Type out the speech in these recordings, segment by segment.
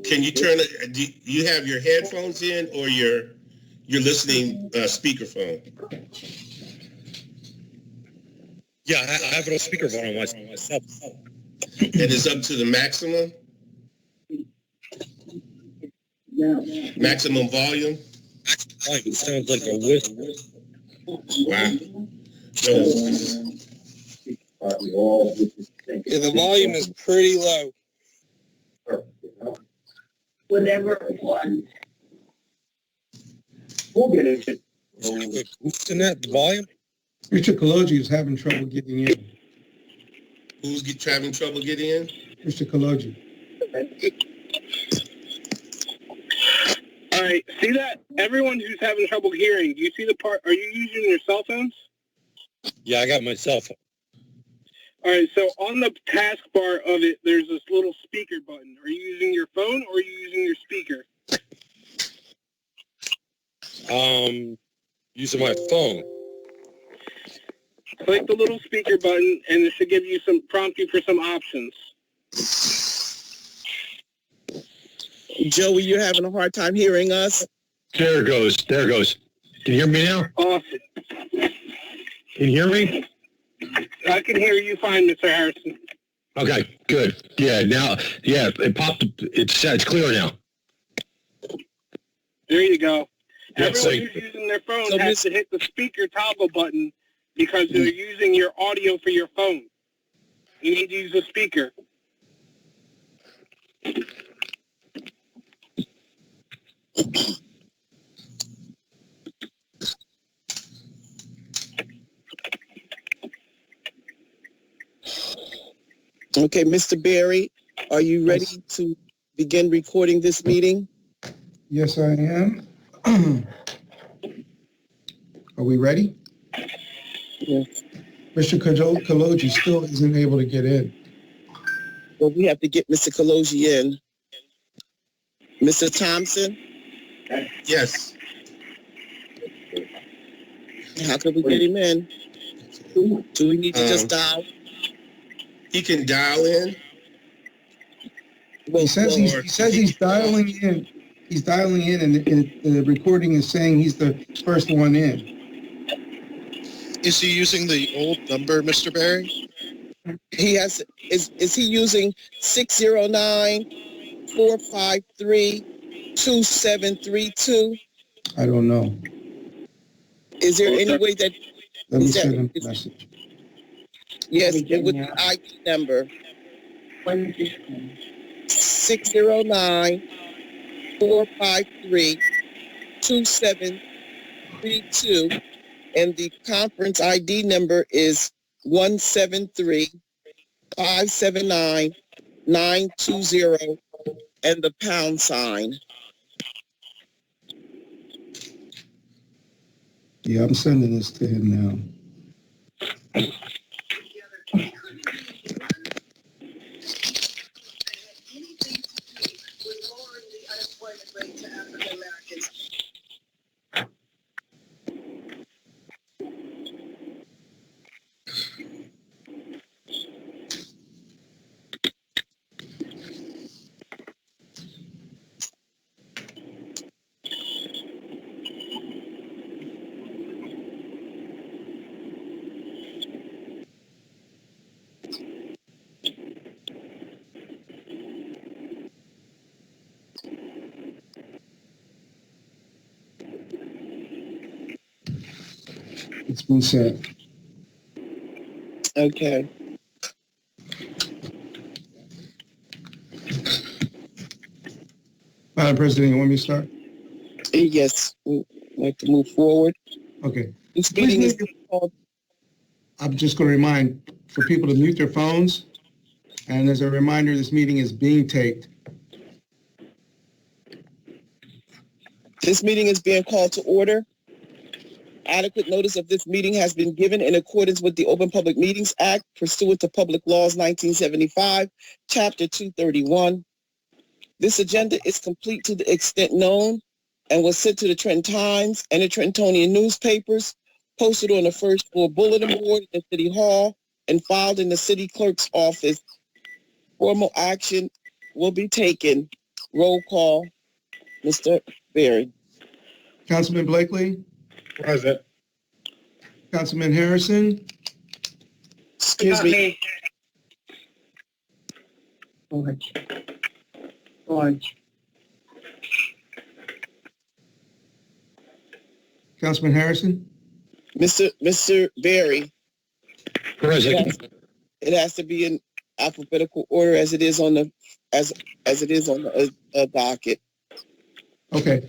Can you turn it? Do you have your headphones in or your listening speakerphone? Yeah, I have it on speakerphone on myself. And it's up to the maximum? Maximum volume? It sounds like a whisper. Wow. Yeah, the volume is pretty low. Whatever it was. We'll get it. Boosting that volume? Mr. Kaloji is having trouble getting in. Who's having trouble getting in? Mr. Kaloji. All right, see that? Everyone who's having trouble hearing, do you see the part? Are you using your cell phones? Yeah, I got my cell phone. All right, so on the taskbar of it, there's this little speaker button. Are you using your phone or are you using your speaker? Using my phone. Click the little speaker button, and it should give you prompt you for some options. Joey, you're having a hard time hearing us? There it goes. Can you hear me now? Awesome. Can you hear me? I can hear you fine, Mr. Harrison. Okay, good. Yeah, now, it popped. It's clear now. There you go. Yeah, Everyone who's using their phone So has to hit the speaker toggle button because they're using your audio for your phone. You need to use a speaker. Okay, Mr. Berry, are you ready to begin recording this meeting? Yes, I am. Are we ready? Yes. Mr. Kaloji still isn't able to get in. Well, we have to get Mr. Kaloji in. Mr. Thompson, Yes. how can we get him in? Do we need to just dial? He can dial in. Well, He says he's dialing in. He's dialing in, and the recording is saying he's the first one in. Is he using the old number, Mr. Barry? he has. Is he using 609-453-2732? I don't know. Is there any way that? Let me Is that- send him a message. Yes, it with the ID number 609-453-2732, and the conference ID number is 173-579-920, and the pound sign. Yeah, I'm sending this to him now. It's been sent. Okay. Madam President, you want me to start? Yes, we'd like to move forward. Okay. This meeting is called. I'm just going to remind for people to mute their phones. And as a reminder, this meeting is being taped. This meeting is being called to order. Adequate notice of this meeting has been given in accordance with the Open Public Meetings Act pursuant to Public Laws 1975, Chapter 231. This agenda is complete to the extent known and was sent to the Trenton Times and the Trentonian newspapers, posted on the first floor bulletin board in City Hall, and filed in the city clerk's office. Formal action will be taken Roll call, Mr. Berry. Councilman Blakely, Present. Councilman Harrison, Excuse me, George. George. Councilman Harrison, Mr. Berry. Present. It has to be in alphabetical order as it is on the docket. okay.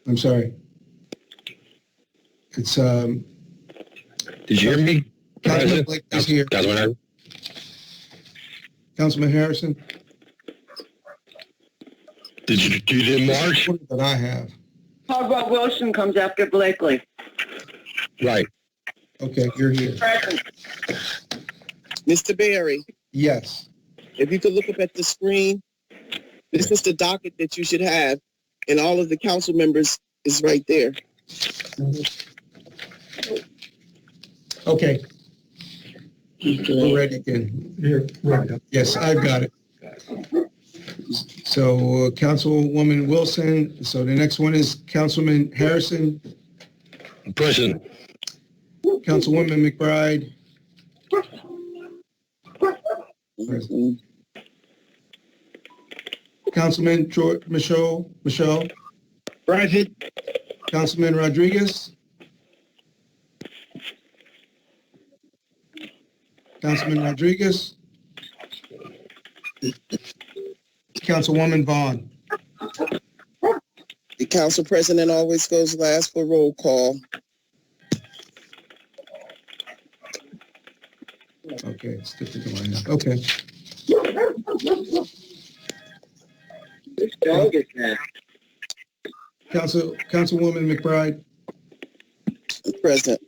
I'm sorry. It's, Did you hear me? Councilman Present. Blakely is here. Councilman Harrison? Councilman Harrison. You did March? That I have. Caldwell Wilson comes after Blakely. Right. Okay, you're here. Present. Mr. Berry, Yes. if you could look up at the screen, this is the docket that you should have, and all of the council members is right there. Okay. We're ready again. Here. Yes, I've got it. So Councilwoman Wilson, so the next one is Councilman Harrison, Present. Councilwoman McBride, Mhm. Councilman Michelle, Present. Councilman Rodriguez, Councilman Rodriguez, Councilwoman Vaughn. The council president always goes last for roll call. Okay, it's different than mine now. Okay. Councilwoman McBride, Present.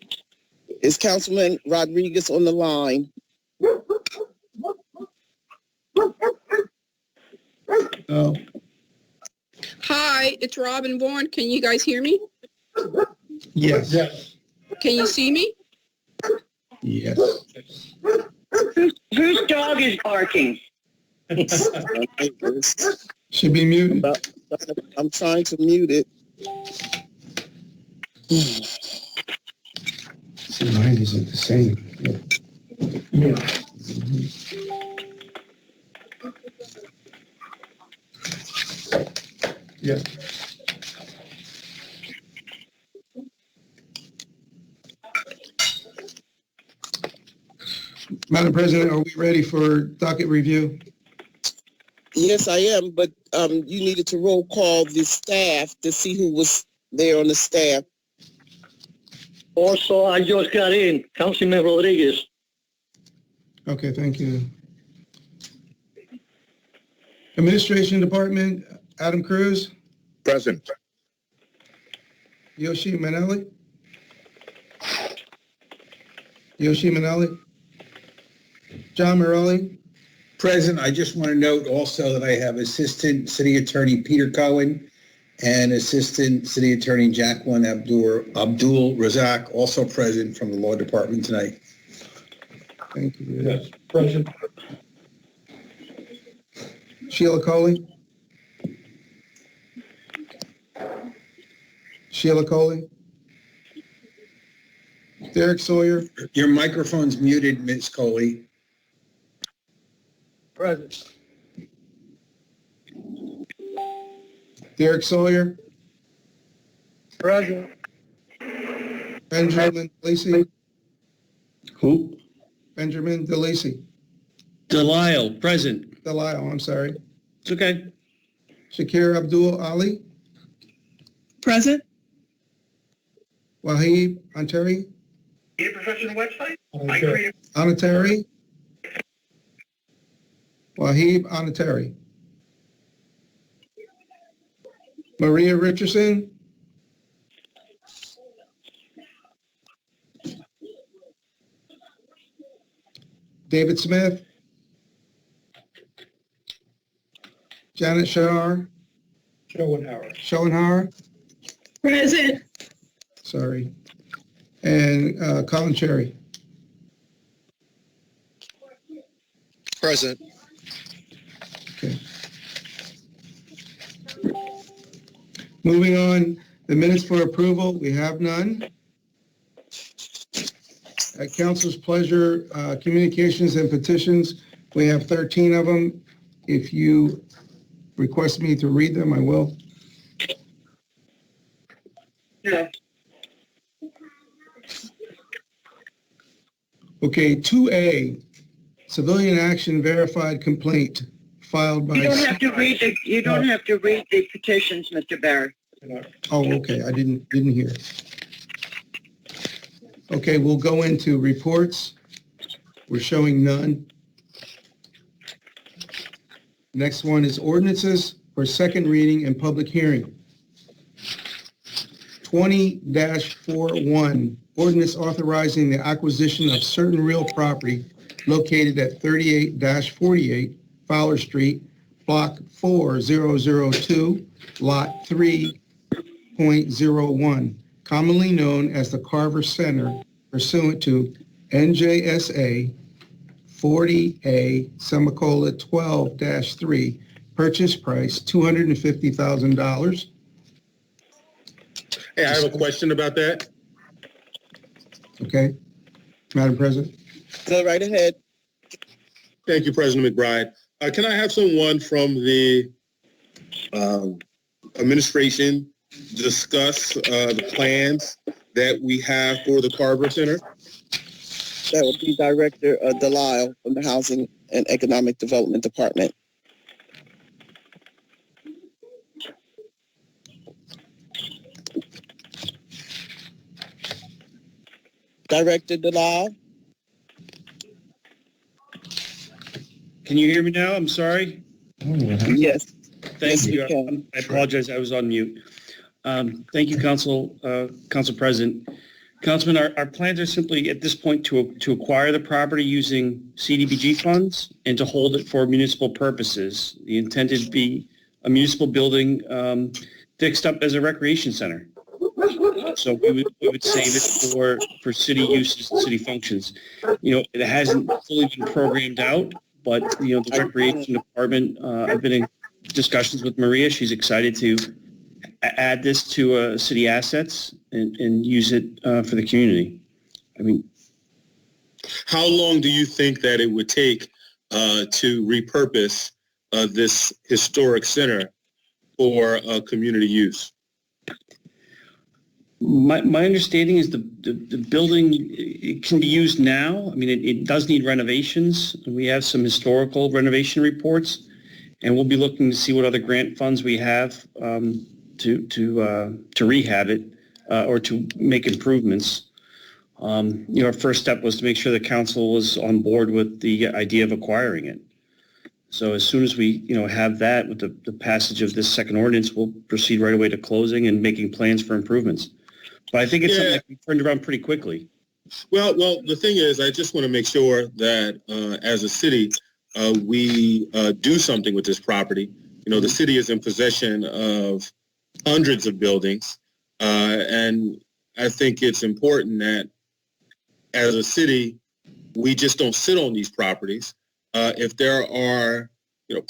Is Councilman Rodriguez on the line? oh, Hi, it's Robin Vaughn. Can you guys hear me? yes, Can you see me? yes. Whose dog is barking? Should be muted. I'm trying to mute it. See, mine isn't the same. Yeah. Madam President, are we ready for docket review? Yes, I am, but you needed to roll call the staff to see who was there on the staff. Also, I just got in, Councilman Rodriguez. Okay, thank you. Administration Department, Adam Cruz, Present. Yoshi Manelli. Yoshi Manelli. John Morelli. Present. I just want to note also that I have Assistant City Attorney Peter Cohen and Assistant City Attorney Jacqueline Abdul Razak also present from the Law Department tonight. Thank you. Yes. Present. Sheila Coley. Sheila Coley. Derek Sawyer. Your microphone's muted, Ms. Coley. Present. Derek Sawyer. Present. Benjamin DeLacy. Who? Benjamin DeLacy. Delisle, present. Delisle, I'm sorry. It's okay. Shakir Abdul Ali. Present. Wahib Anteri. Your professional website? Anatari. Wahib Anatari. Maria Richardson. David Smith. Janet Shahar. Schoenhauer. Present. Sorry. And Colin Cherry. Present. Okay. Moving on, the minutes for approval, we have none. At council's pleasure, communications and petitions, we have 13 of them. If you request me to read them, I will. Yeah. Okay, 2A, civilian action verified complaint filed by... You don't have to read the petitions, Mr. Barry. Oh, okay, I didn't hear. Okay, we'll go into reports. We're showing none. Next one is ordinances for second reading and public hearing. 20-41, ordinance authorizing the acquisition of certain real property located at 38-48 Fowler Street, Block 4002, Lot 3.01, commonly known as the Carver Center, pursuant to NJSA 40A:12-3, purchase price $250,000. Hey, I have a question about that. Okay, Madam President. Go right ahead. Thank you, President McBride. Can I have someone from the administration discuss the plans that we have for the Carver Center? That would be Director Delisle from the Housing and Economic Development Department. Director Delisle? Can you hear me now? I'm sorry. Yes. Thank Yes, you. we can. I apologize. I was on mute. Thank you, Council President. Councilman, our plans are simply at this point to acquire the property using CDBG funds and to hold it for municipal purposes. The intent is to be a municipal building fixed up as a recreation center. So we would save it for city uses, city functions. It hasn't fully been programmed out, but the recreation department, I've been in discussions with Maria. She's excited to add this to city assets and use it for the community. I mean, how long do you think that it would take to repurpose this historic center for community use? My understanding is the building, it can be used now. I mean, it does need renovations. We have some historical renovation reports, and we'll be looking to see what other grant funds we have to rehab it or to make improvements. Our first step was to make sure the council was on board with the idea of acquiring it. So as soon as we have that with the passage of this second ordinance, we'll proceed right away to closing and making plans for improvements. But I think it's something that can be turned around pretty quickly. Well, the thing is, I just want to make sure that as a city, we do something with this property. The city is in possession of hundreds of buildings, and I think it's important that as a city, we just don't sit on these properties. If there are,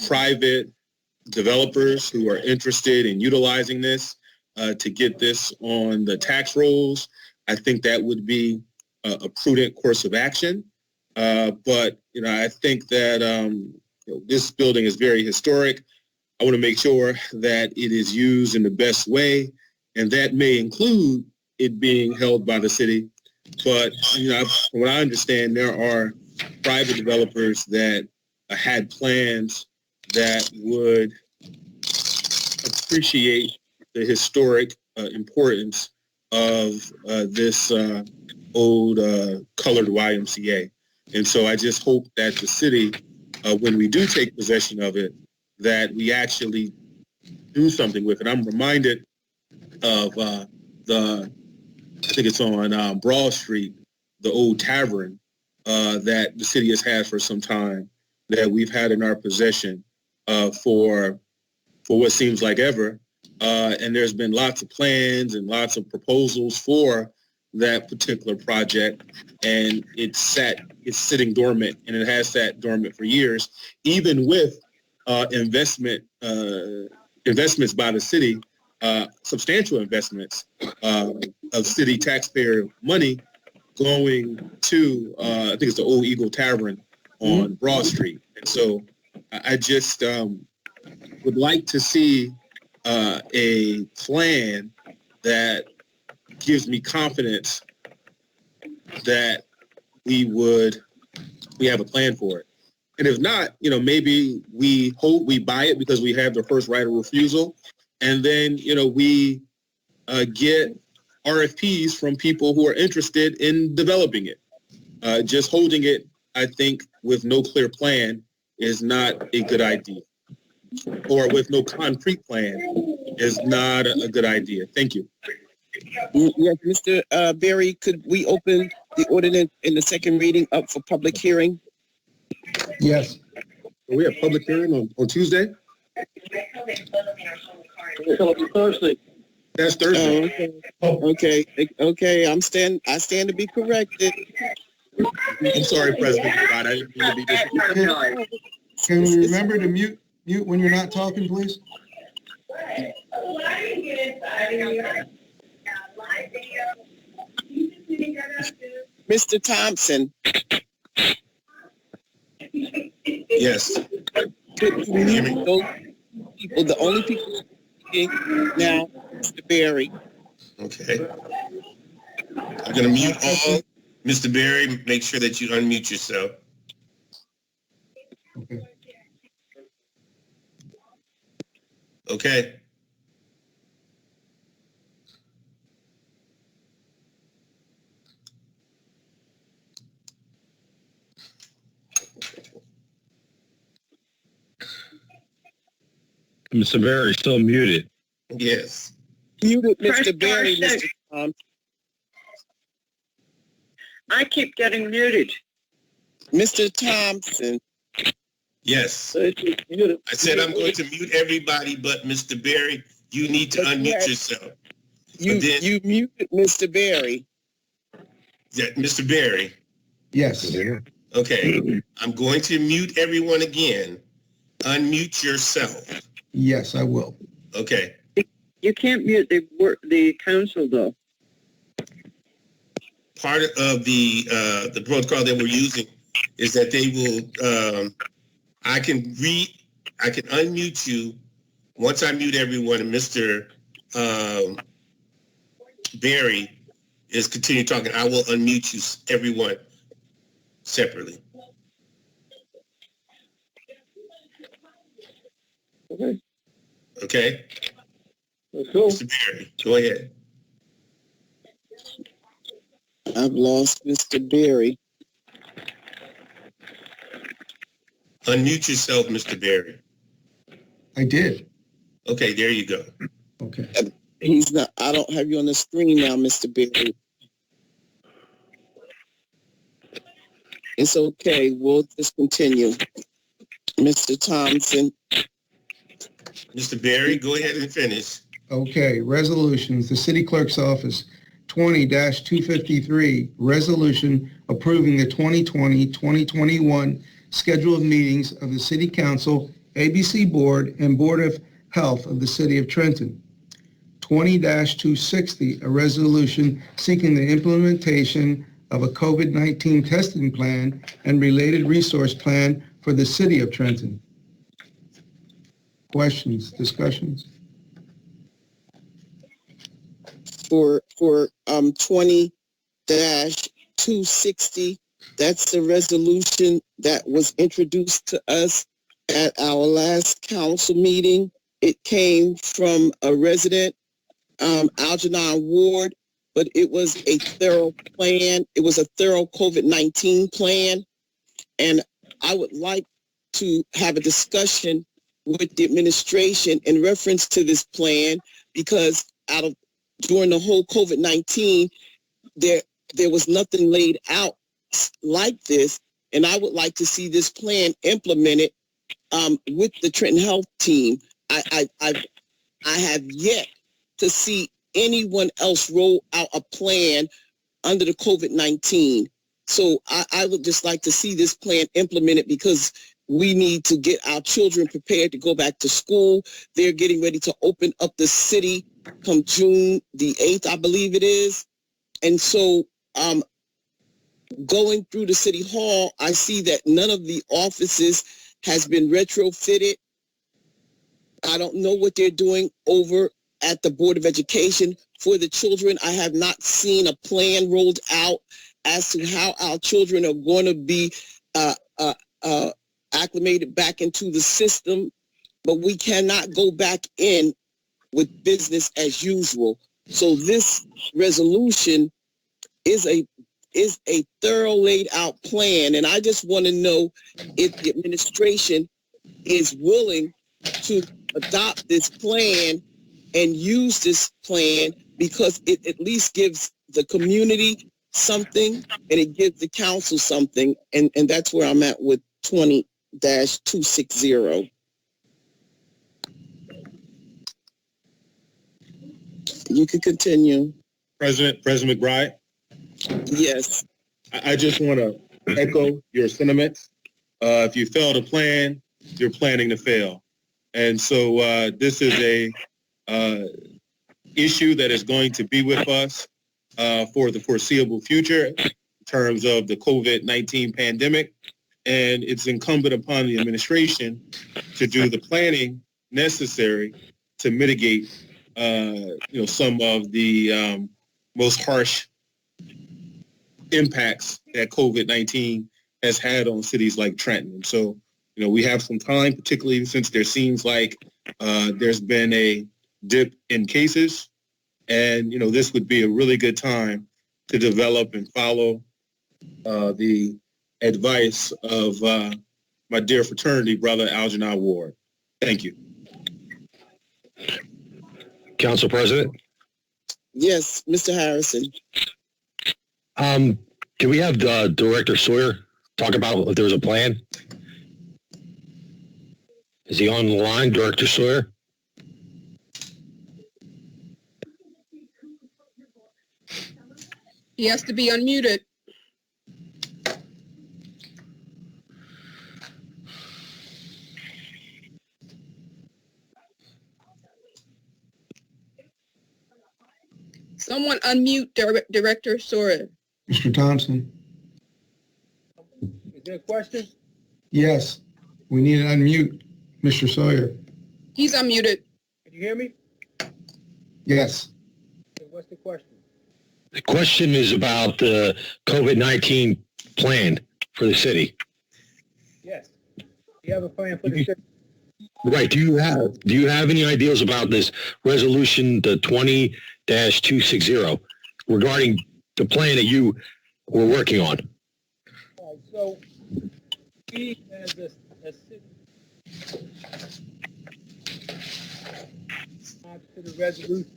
private developers who are interested in utilizing this to get this on the tax rolls, I think that would be a prudent course of action. But I think that this building is very historic. I want to make sure that it is used in the best way, and that may include it being held by the city. But from what I understand, there are private developers that had plans that would appreciate the historic importance of this old colored YMCA. And so I just hope that the city, when we do take possession of it, that we actually do something with it. I'm reminded of I think it's on Broad Street, the old tavern that the city has had for some time, that we've had in our possession for what seems like ever. And there's been lots of plans and lots of proposals for that particular project, and it's sitting dormant, and it has sat dormant for years, even with investments by the city substantial investments of city taxpayer money going to, I think it's the Old Eagle Tavern on Broad Street. And so I just would like to see a plan that gives me confidence that we have a plan for it. And if not, maybe we buy it because we have the first right of refusal. And then, we get RFPs from people who are interested in developing it. Just holding it, I think, with no clear plan is not a good idea. Or with no concrete plan is not a good idea. Thank you. Yes, Mr. Berry, could we open the ordinance in the second reading up for public hearing? Yes. We have public hearing on Tuesday? Thursday. That's Thursday. Okay. I stand to be corrected. I'm sorry, President Scott. I didn't mean to be disrespectful. Can we remember to mute when you're not talking, please? Mr. Thompson. Yes. The only people speaking now, Mr. Berry. Okay. I'm going to mute all. Mr. Berry, make sure that you unmute yourself. Okay. Okay. Mr. Berry, still muted. Yes. Muted, Mr. Berry, Mr. Thompson. I keep getting muted. Mr. Thompson. Yes. I said I'm going to mute everybody but Mr. Berry. You need to unmute yourself. You muted Mr. Berry. Yeah, Mr. Berry. Yes. Okay. I'm going to mute everyone again. Unmute yourself. Yes, I will. Okay. You can't mute the council, though. Part of the protocol that we're using is that they will, I can unmute you once I mute everyone and Mr. Berry is continue talking. I will unmute you, everyone, separately. Okay. Okay? Let's go. Mr. Berry, go ahead. I've lost Mr. Berry. Unmute yourself, Mr. Berry. I did. Okay, there you go. Okay. He's not. I don't have you on the screen now, Mr. Berry. It's okay. We'll just continue. Mr. Thompson. Mr. Berry, go ahead and finish. Okay, resolutions. The City Clerk's Office, 20-253, resolution approving the 2020-2021 schedule of meetings of the City Council, ABC Board, and Board of Health of the City of Trenton. 20-260, a resolution seeking the implementation of a COVID-19 testing plan and related resource plan for the City of Trenton. Questions, discussions? For 20-260, that's the resolution that was introduced to us at our last council meeting. It came from a resident, Algernon Ward, but it was a thorough plan. It was a thorough COVID-19 plan. And I would like to have a discussion with the administration in reference to this plan, because during the whole COVID-19, there was nothing laid out like this, and I would like to see this plan implemented with the Trenton Health team. I have yet to see anyone else roll out a plan under the COVID-19. So I would just like to see this plan implemented, because we need to get our children prepared to go back to school. They're getting ready to open up the city come June the 8th, I believe it is. And so going through the city hall, I see that none of the offices has been retrofitted. I don't know what they're doing over at the Board of Education for the children. I have not seen a plan rolled out as to how our children are going to be acclimated back into the system, but we cannot go back in with business as usual. So this resolution is a thorough laid out plan, and I just want to know if the administration is willing to adopt this plan and use this plan, because it at least gives the community something and it gives the council something, and that's where I'm at with 20-260. You can continue. President McBride, Yes. I just want to echo your sentiments. If you fail to plan, you're planning to fail. And so this is a issue that is going to be with us for the foreseeable future in terms of the COVID-19 pandemic. And it's incumbent upon the administration to do the planning necessary to mitigate some of the most harsh impacts that COVID-19 has had on cities like Trenton. And so, we have some time, particularly since there seems like there's been a dip in cases. And, this would be a really good time to develop and follow the advice of my dear fraternity brother, Algernon Ward. Thank you. Council President? Yes, Mr. Harrison. Can we have Director Sawyer talk about if there's a plan? Is he on the line, Director Sawyer? He has to be unmuted. Someone unmute Director Sawyer. Mr. Thompson? Is there a question? Yes, we need to unmute Mr. Sawyer. He's unmuted. Can you hear me? Yes. Okay, what's the question? The question is about the COVID-19 plan for the city. Yes. Do you have a plan for the city? Right. Do you have any ideas about this resolution, the 20-260, regarding the plan that you were working on? All right, so we as a city to the resolution.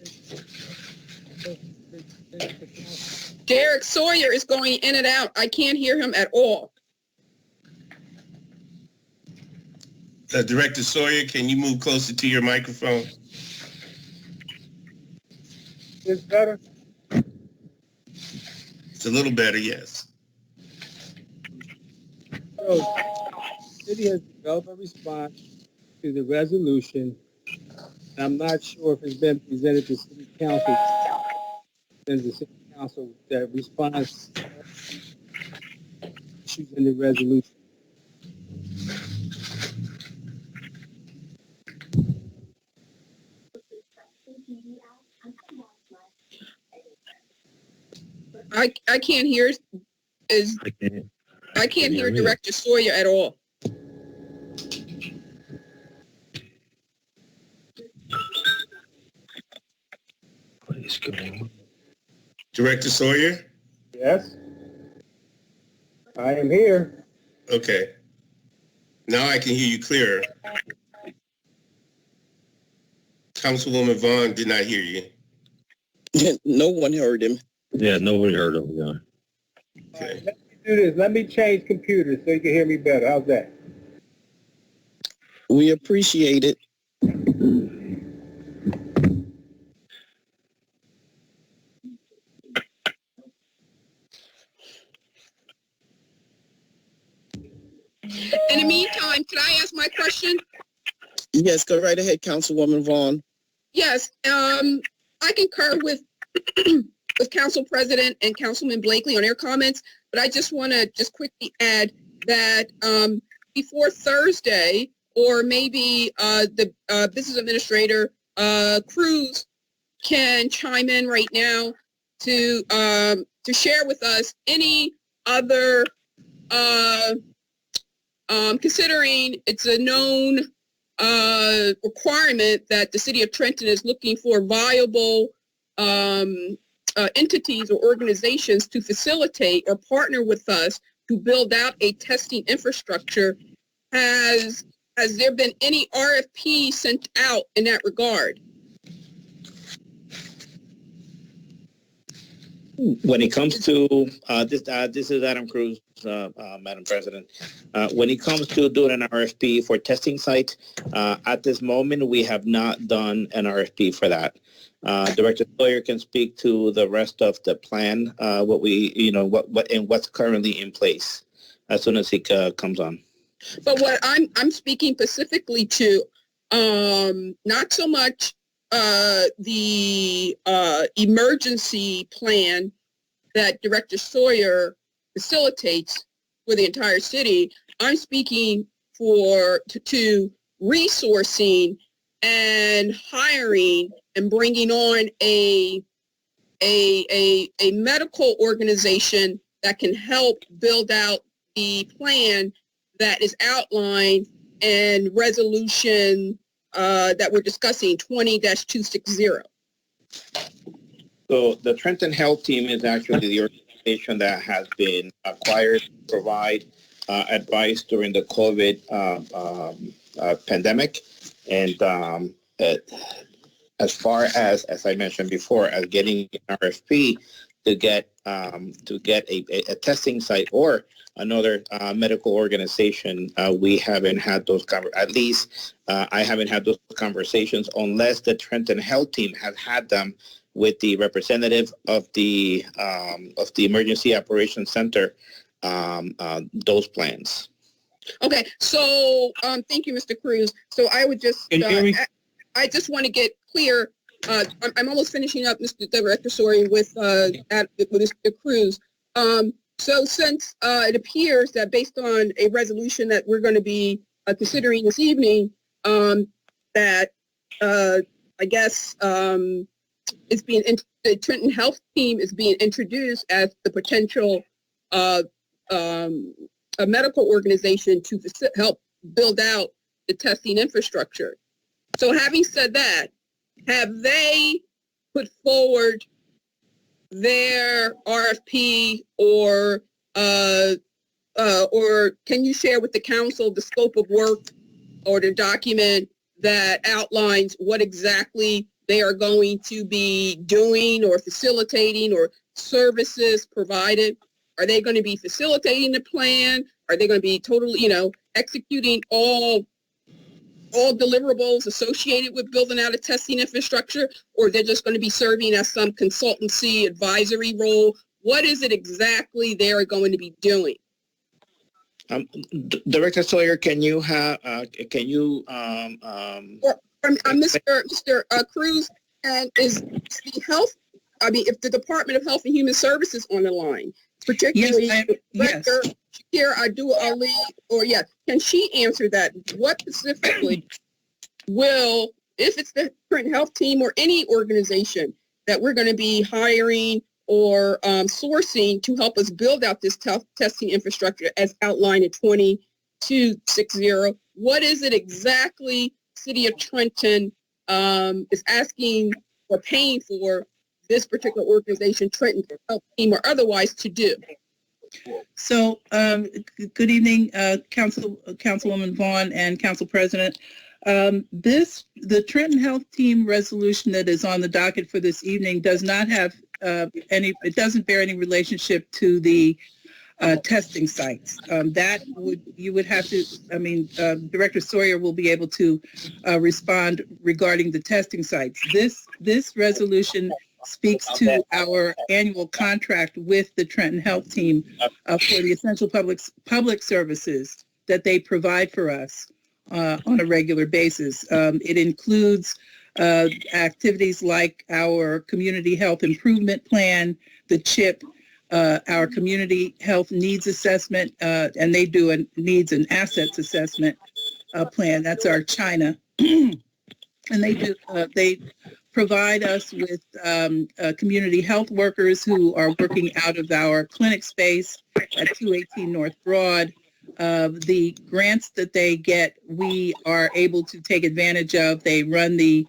Derek Sawyer is going in and out. I can't hear him at all. Director Sawyer, can you move closer to your microphone? Is better? It's a little better, yes. So, the city has developed a response to the resolution. And I'm not sure if it's been presented to City Council. There's the City Council that responds to issues in the resolution. I can't hear I can't hear Director Sawyer at all. What is going on? Director Sawyer? Yes. I am here. Okay. Now I can hear you clearer. Councilwoman Vaughn did not hear you. No one heard him. Yeah, nobody heard of him. Yeah. Okay. Right, let me do this. Let me change computers so you can hear me better. How's that? We appreciate it. In the meantime, question? Yes, go right ahead, Councilwoman Vaughn. Yes, I concur with with Council President and Councilman Blakely on their comments, but I just want to just quickly add that before Thursday, or maybe the Business Administrator Cruz can chime in right now to share with us any other, considering it's a known requirement that the city of Trenton is looking for viable entities or organizations to facilitate or partner with us to build out a testing infrastructure. Has there been any RFP sent out in that regard? When it comes to this is Adam Cruz, Madam President. When it comes to doing an RFP for testing sites, at this moment we have not done an RFP for that. Director Sawyer can speak to the rest of the plan, what's currently in place as soon as he comes on. But what I'm speaking specifically to, not so much the emergency plan that Director Sawyer facilitates for the entire city. I'm speaking to resourcing and hiring and bringing on a medical organization that can help build out the plan that is outlined in resolution that we're discussing, 20-260. So the Trenton Health Team is actually the organization that has been acquired to provide advice during the COVID pandemic. And as far as I mentioned before, as getting an RFP to get a testing site or another medical organization, we haven't had those at least I haven't had those conversations unless the Trenton Health Team has had them with the representative of the Emergency Operations Center, those plans. Okay, so thank you, Mr. Cruz. So I would just I just want to get clear. I'm almost finishing up, Mr. Director Sawyer, with Mr. Cruz. So since it appears that based on a resolution that we're going to be considering this evening, that I guess it's being the Trenton Health Team is being introduced as the potential a medical organization to help build out the testing infrastructure. So having said that, have they put forward their RFP or can you share with the council the scope of work or the document that outlines what exactly they are going to be doing or facilitating or services provided? Are they going to be facilitating the plan? Are they going to be totally, executing all deliverables associated with building out a testing infrastructure, or they're just going to be serving as some consultancy advisory role? What is it exactly they're going to be doing? Director Sawyer, Mr. Cruz, and is the health, if the Department of Health and Human Services on the line, particularly Director Shakira Abdul Ali, can she answer that? What specifically will, if it's the Trenton Health Team or any organization that we're going to be hiring or sourcing to help us build out this testing infrastructure as outlined in 20-260, what is it exactly City of Trenton is asking or paying for this particular organization, Trenton Health Team or otherwise, to do? So, good evening, Councilwoman Vaughn and Council President. The Trenton Health Team resolution that is on the docket for this evening does not have it doesn't bear any relationship to the testing sites. You would have to, Director Sawyer will be able to respond regarding the testing sites. This resolution speaks to our annual contract with the Trenton Health Team for the essential public services that they provide for us. on a regular basis. It includes activities like our Community Health Improvement Plan, the CHIP, our Community Health Needs Assessment, and they do a Needs and Assets Assessment plan. That's our China. And they provide us with community health workers who are working out of our clinic space at 218 North Broad. The grants that they get, we are able to take advantage of. They run they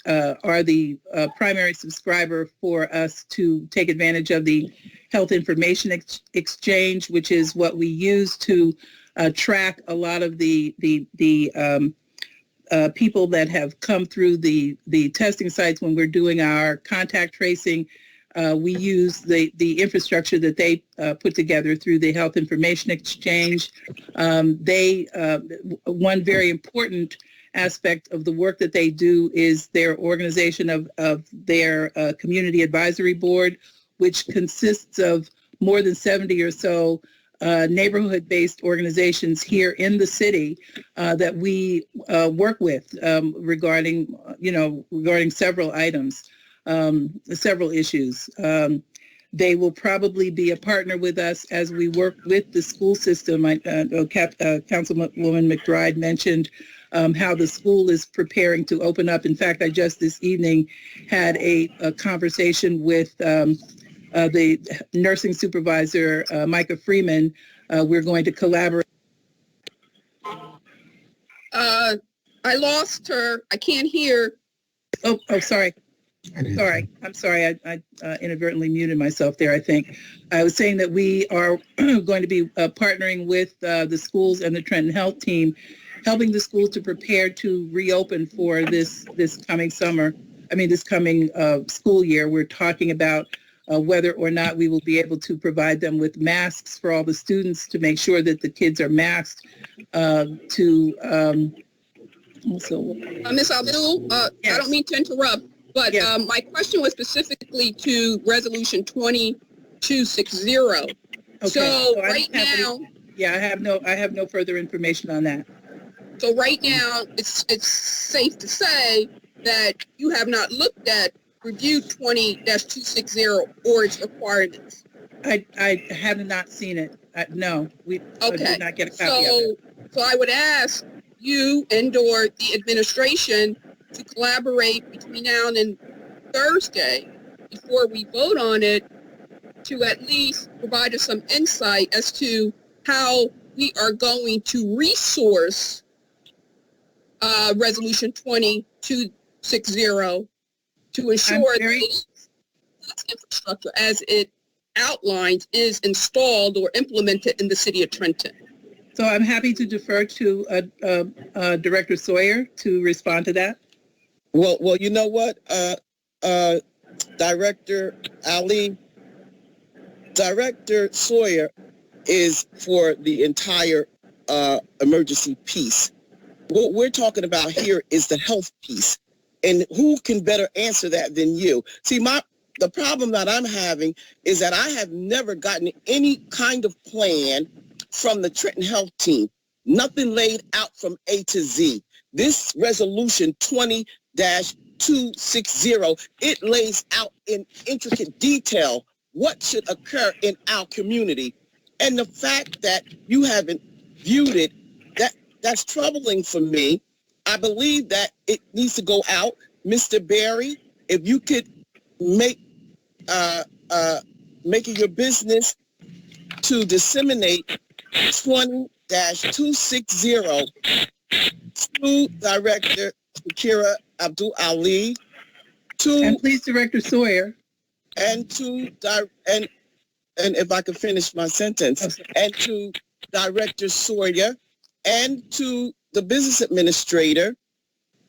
are the primary subscriber for us to take advantage of the Health Information Exchange, which is what we use to track a lot of the people that have come through the testing sites when we're doing our contact tracing. We use the infrastructure that they put together through the Health Information Exchange. One very important aspect of the work that they do is their organization of their Community Advisory Board, which consists of more than 70 or so neighborhood-based organizations here in the city that we work with regarding several items, several issues. They will probably be a partner with us as we work with the school system. Councilwoman McBride mentioned how the school is preparing to open up. In fact, I just this evening had a conversation with the nursing supervisor, Micah Freeman. We're going to collaborate. I lost her. I can't hear. Oh, sorry. Sorry. I'm sorry. I inadvertently muted myself there, I think. I was saying that we are going to be partnering with the schools and the Trenton Health Team, helping the schools to prepare to reopen for this coming summer. This coming school year. We're talking about whether or not we will be able to provide them with masks for all the students to make sure that the kids are masked. Ms. Abdul, yes. I don't mean to interrupt, but yes. My question was specifically to Resolution 20200602. Okay. So right now, I have no further information on that. So right now, it's safe to say that you have not looked at Review 20-260 or its requirements. I have not seen it. No, we did not get a copy of it. So I would ask you and/or the administration to collaborate between now and Thursday before we vote on it, to at least provide us some insight as to how we are going to resource Resolution 20-260 to ensure that infrastructure as it outlines is installed or implemented in the city of Trenton. So I'm happy to defer to Director Sawyer to respond to that. Well, you know what, Director Ali, Director Sawyer is for the entire emergency piece. What we're talking about here is the health piece. And who can better answer that than you? See, the problem that I'm having is that I have never gotten any kind of plan from the Trenton Health Team. Nothing laid out from A to Z. This Resolution 20-260, it lays out in intricate detail what should occur in our community. And the fact that you haven't viewed it, that's troubling for me. I believe that it needs to go out. Mr. Barry, if you could make it your business to disseminate 20-260 to Director Shakira Abdul Ali, and please Director Sawyer, and if I could finish my sentence, okay. And to Director Sawyer, and to the business administrator,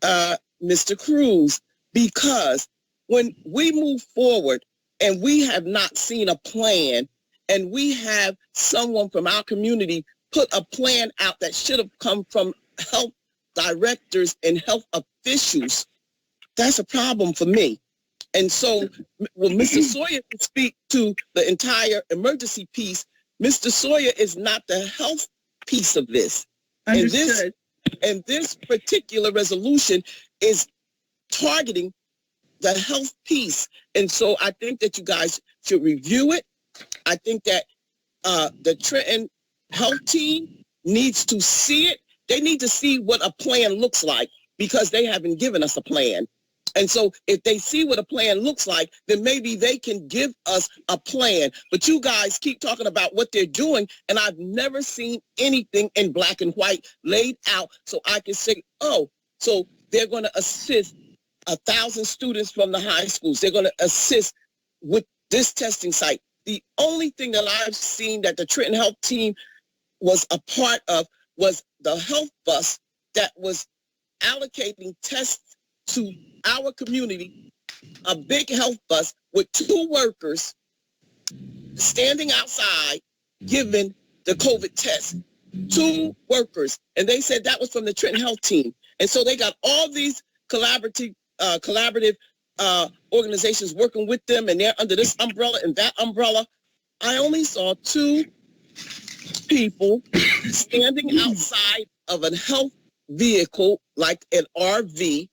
Mr. Cruz, because when we move forward and we have not seen a plan, and we have someone from our community put a plan out that should have come from health directors and health officials, that's a problem for me. And so, well, Mr. Sawyer can speak to the entire emergency piece. Mr. Sawyer is not the health piece of this. Understood. And this particular resolution is targeting the health piece. And so I think that you guys should review it. I think that the Trenton health team needs to see it. They need to see what a plan looks like because they haven't given us a plan. And so if they see what a plan looks like, then maybe they can give us a plan. But you guys keep talking about what they're doing, and I've never seen anything in black and white laid out so I can say, oh, so they're going to assist 1,000 students from the high schools. They're going to assist with this testing site. The only thing that I've seen that the Trenton Health team was a part of was the health bus that was allocating tests to our community, a big health bus with 2 workers standing outside giving the COVID test. 2 workers. And they said that was from the Trenton Health team. And so they got all these collaborative organizations working with them, and they're under this umbrella and that umbrella. I only saw 2 people standing outside of a health vehicle, like an RV,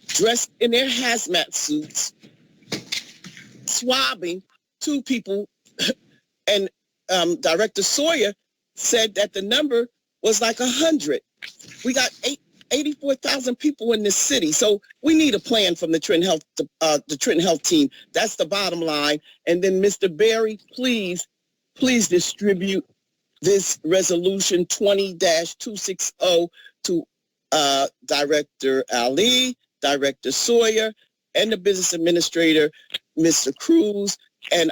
dressed in their hazmat suits, swabbing 2 people. And Director Sawyer said that the number was like 100. We got 84,000 people in this city. So we need a plan from the Trenton Health team. That's the bottom line. And then Mr. Berry, please distribute this resolution 20-260 to Director Ali, Director Sawyer, and the business administrator, Mr. Cruz. And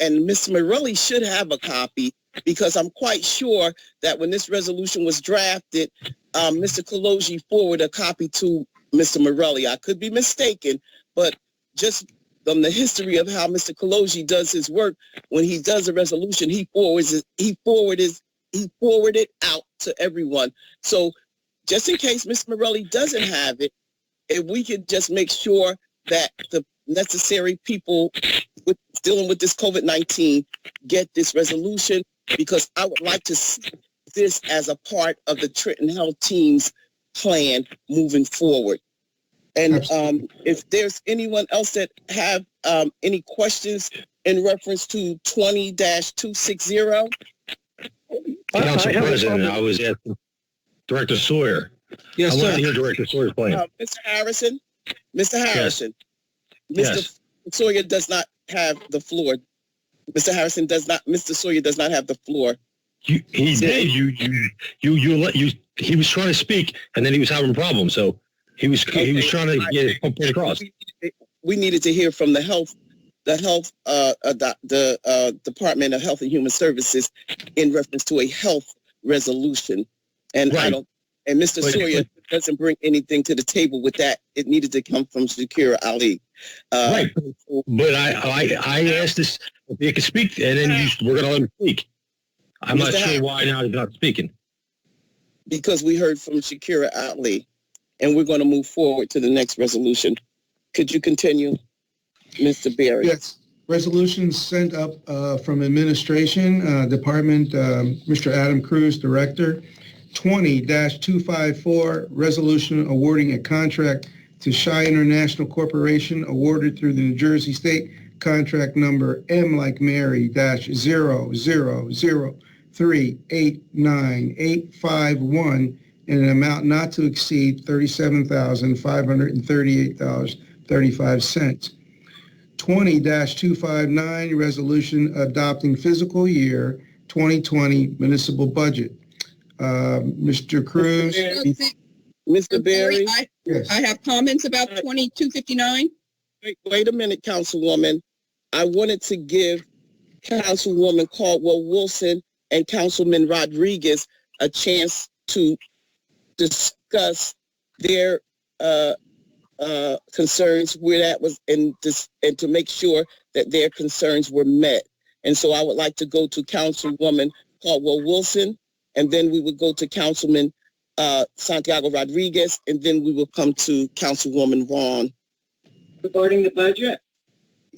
Mr. Morelli should have a copy, because I'm quite sure that when this resolution was drafted, Mr. Kaloji forwarded a copy to Mr. Morelli. I could be mistaken, but just from the history of how Mr. Kaloji does his work, when he does a resolution, he forwards it out to everyone. So just in case Mr. Morelli doesn't have it, if we could just make sure that the necessary people dealing with this COVID-19 get this resolution, because I would like to see this as a part of the Trenton Health team's plan moving forward. And if there's anyone else that have any questions in reference to 20-260. Council President, I was asking Director Sawyer. Yes, I sir. want to hear Director Sawyer's plan. Mr. Harrison, Mr. Yes. Sawyer does not have the floor. Mr. Sawyer does not have the floor. He did. He was trying to speak, and then he was having problems. So he was trying to get his point across. We needed to hear from the Department of Health and Human Services in reference to a health resolution, and right. And Mr. Sawyer doesn't bring anything to the table with that. It needed to come from Shakira Ali. Right, but I asked this if he could speak, and then we're going to let him speak. I'm not sure why now he's not speaking. Because we heard from Shakira Ali, and we're going to move forward to the next resolution. Could you continue, Mr. Berry? Yes. Resolution sent up from administration department, Mr. Adam Cruz, director. 20-254, resolution awarding a contract to Shy International Corporation, awarded through the New Jersey State contract number M like Mary -000389851 in an amount not to exceed $37,538.35. 20-259, resolution adopting fiscal year 2020 municipal budget. Mr. Cruz. Mr. Berry. Yes. I have comments about 2259. Wait a minute, Councilwoman. I wanted to give Councilwoman Caldwell Wilson and Councilman Rodriguez a chance to discuss their concerns where that was, and to make sure that their concerns were met. And so I would like to go to Councilwoman Caldwell Wilson, and then we would go to Councilman Santiago Rodriguez, and then we will come to Councilwoman Vaughn. Regarding the budget?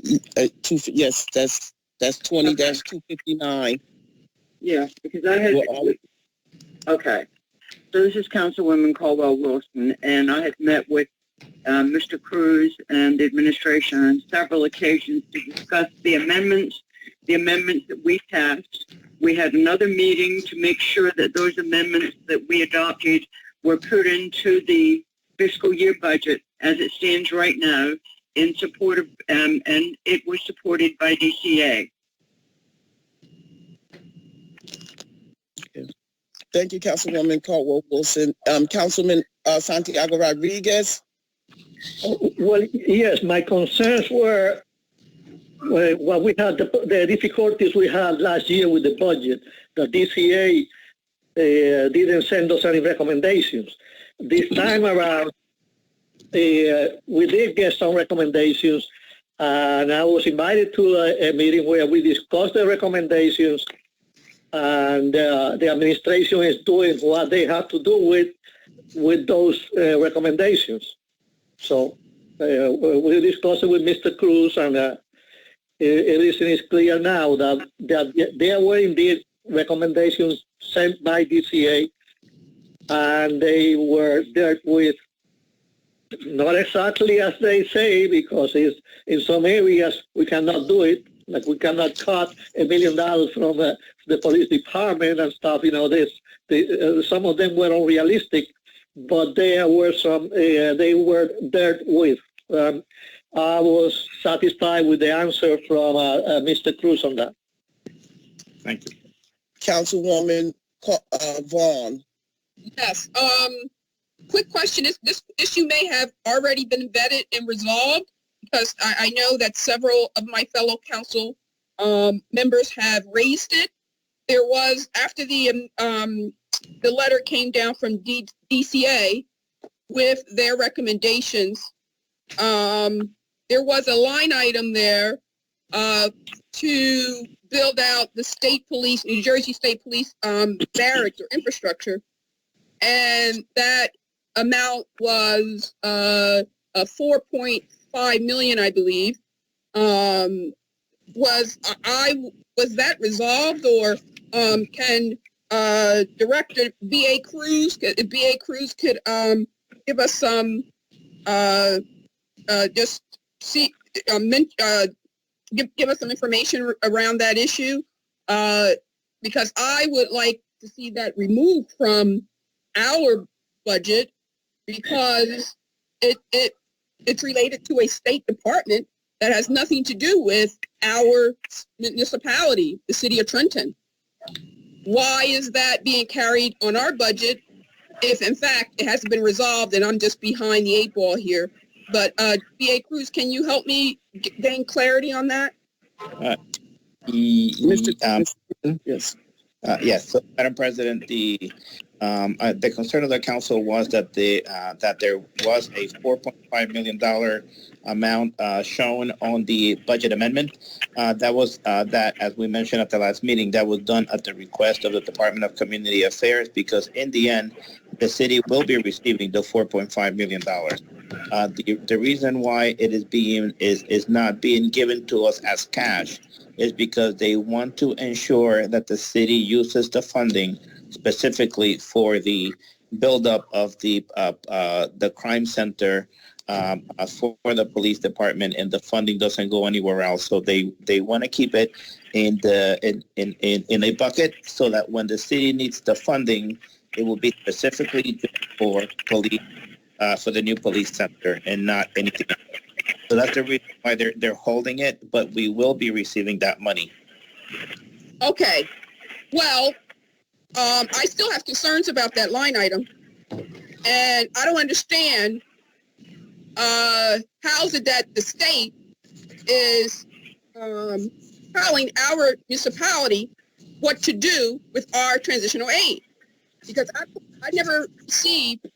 Yes, that's 20-259. Yeah, because I had, okay. So this is Councilwoman Caldwell-Wilson, and I had met with Mr. Cruz and the administration on several occasions to discuss the amendments that we passed. We had another meeting to make sure that those amendments that we adopted were put into the fiscal year budget as it stands right now in support of, and it was supported by DCA. Thank you, Councilwoman Caldwell-Wilson. Councilman Santiago Rodriguez. Well, yes, my concerns were what we had, the difficulties we had last year with the budget. The DCA didn't send us any recommendations. This time around, we did get some recommendations, and I was invited to a meeting where we discussed the recommendations, and the administration is doing what they have to do with those recommendations. So we discussed it with Mr. Cruz, and it is clear now that there were indeed recommendations sent by DCA, and they were dealt with not exactly as they say, because in some areas we cannot do it. Like we cannot cut $1 million from the police department and stuff. You know, some of them were unrealistic, but there were some they were dealt with. I was satisfied with the answer from Mr. Cruz on that. Thank you. Councilwoman Vaughn. Yes. Quick question. This issue may have already been vetted and resolved, because I know that several of my fellow council members have raised it. There was, after the letter came down from DCA with their recommendations, there was a line item there to build out the state police, New Jersey State Police barracks or infrastructure, and that amount was $4.5 million, I believe. Was that resolved, or can Director B.A. Cruz, if B.A. Cruz could give us some give us some information around that issue, because I would like to see that removed from our budget, because it's related to a state department that has nothing to do with our municipality, the city of Trenton. Why is that being carried on our budget if, in fact, it hasn't been resolved and I'm just behind the 8 ball here? But B.A. Cruz, can you help me gain clarity on that? Yes. Yes. So, Madam President, the concern of the council was that that there was a $4.5 million amount shown on the budget amendment. That was that, as we mentioned at the last meeting, that was done at the request of the Department of Community Affairs, because in the end, the city will be receiving the $4.5 million. The reason why it is not being given to us as cash is because they want to ensure that the city uses the funding specifically for the buildup of the crime center for the police department, and the funding doesn't go anywhere else. So they want to keep it in a bucket, so that when the city needs the funding, it will be specifically for police, for the new police center, and not anything else. So that's the reason why they're holding it, but we will be receiving that money. Okay. Well, I still have concerns about that line item, and I don't understand how is it that the state is telling our municipality what to do with our transitional aid, because I never received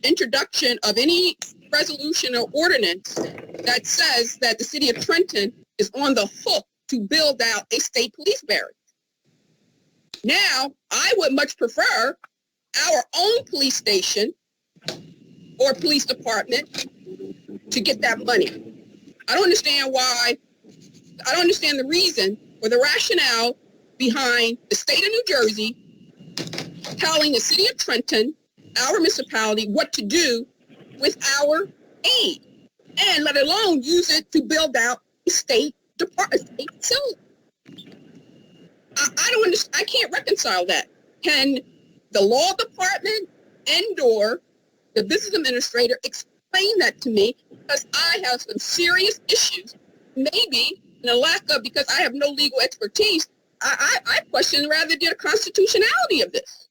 introduction of any resolution or ordinance that says that the city of Trenton is on the hook to build out a state police barracks. Now, I would much prefer our own police station or police department to get that money. I don't understand the reason or the rationale behind the state of New Jersey telling the city of Trenton, our municipality, what to do with our aid, and let alone use it to build out a state facility. I don't understand. I can't reconcile that. Can the law department and/or the business administrator explain that to me? Because I have some serious issues. Maybe in a lack of, because I have no legal expertise, I question rather than the constitutionality of this.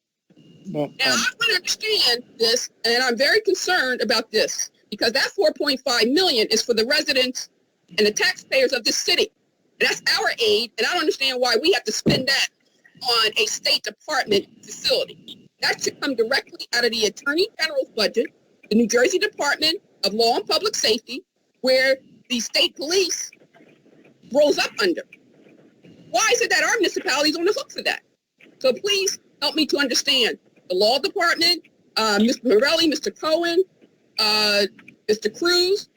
Well, now, I want to understand this, and I'm very concerned about this, because that $4.5 million is for the residents and the taxpayers of this city. And that's our aid, and I don't understand why we have to spend that on a State Department facility. That should come directly out of the Attorney General's budget, the New Jersey Department of Law and Public Safety, where the state police rolls up under. Why is it that our municipality is on the hook for that? So please help me to understand. The Law Department, Mr. Morelli, Mr. Cohen, Mr. Cruz,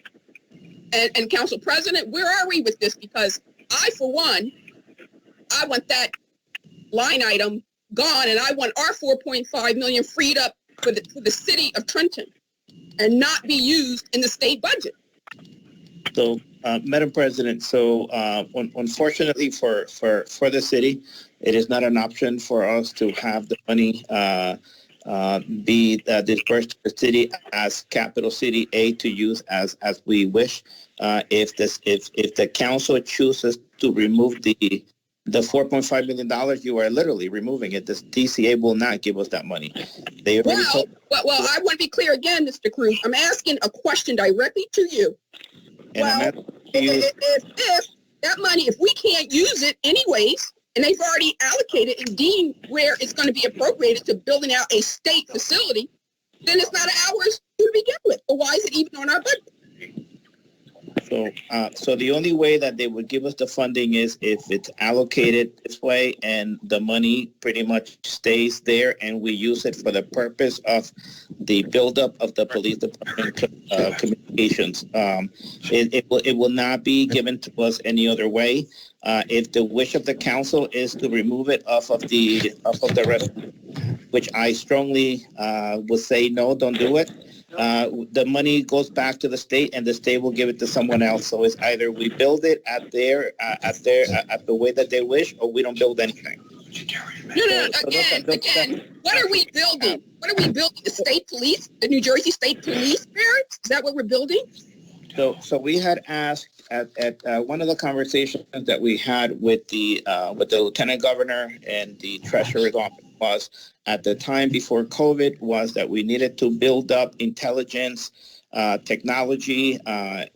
and Council President, where are we with this? Because I, for one, I want that line item gone, and I want our $4.5 million freed up for the city of Trenton and not be used in the state budget. So, Madam President, so unfortunately for the city, it is not an option for us to have the money be dispersed to the city as capital city aid to use as we wish. If the council chooses to remove the $4.5 million, you are literally removing it. The DCA will not give us that money. They already well, I want to be clear again, Mr. Cruz. I'm asking a question directly to you. If that money, if we can't use it anyways, and they've already allocated and deemed where it's going to be appropriated to building out a state facility, then it's not ours to begin with. Or why is it even on our budget? So the only way that they would give us the funding is if it's allocated this way and the money pretty much stays there and we use it for the purpose of the buildup of the police department communications. It will not be given to us any other way. If the wish of the council is to remove it off of the rest, which I strongly would say no, don't do it. The money goes back to the state, and the state will give it to someone else. So it's either we build it at the way that they wish, or we don't build anything. No. Again, what are we building? What are we building? The state police, the New Jersey State Police barracks? Is that what we're building? So we had asked at one of the conversations that we had with the lieutenant governor and the treasurer's office was at the time before COVID was that we needed to build up intelligence technology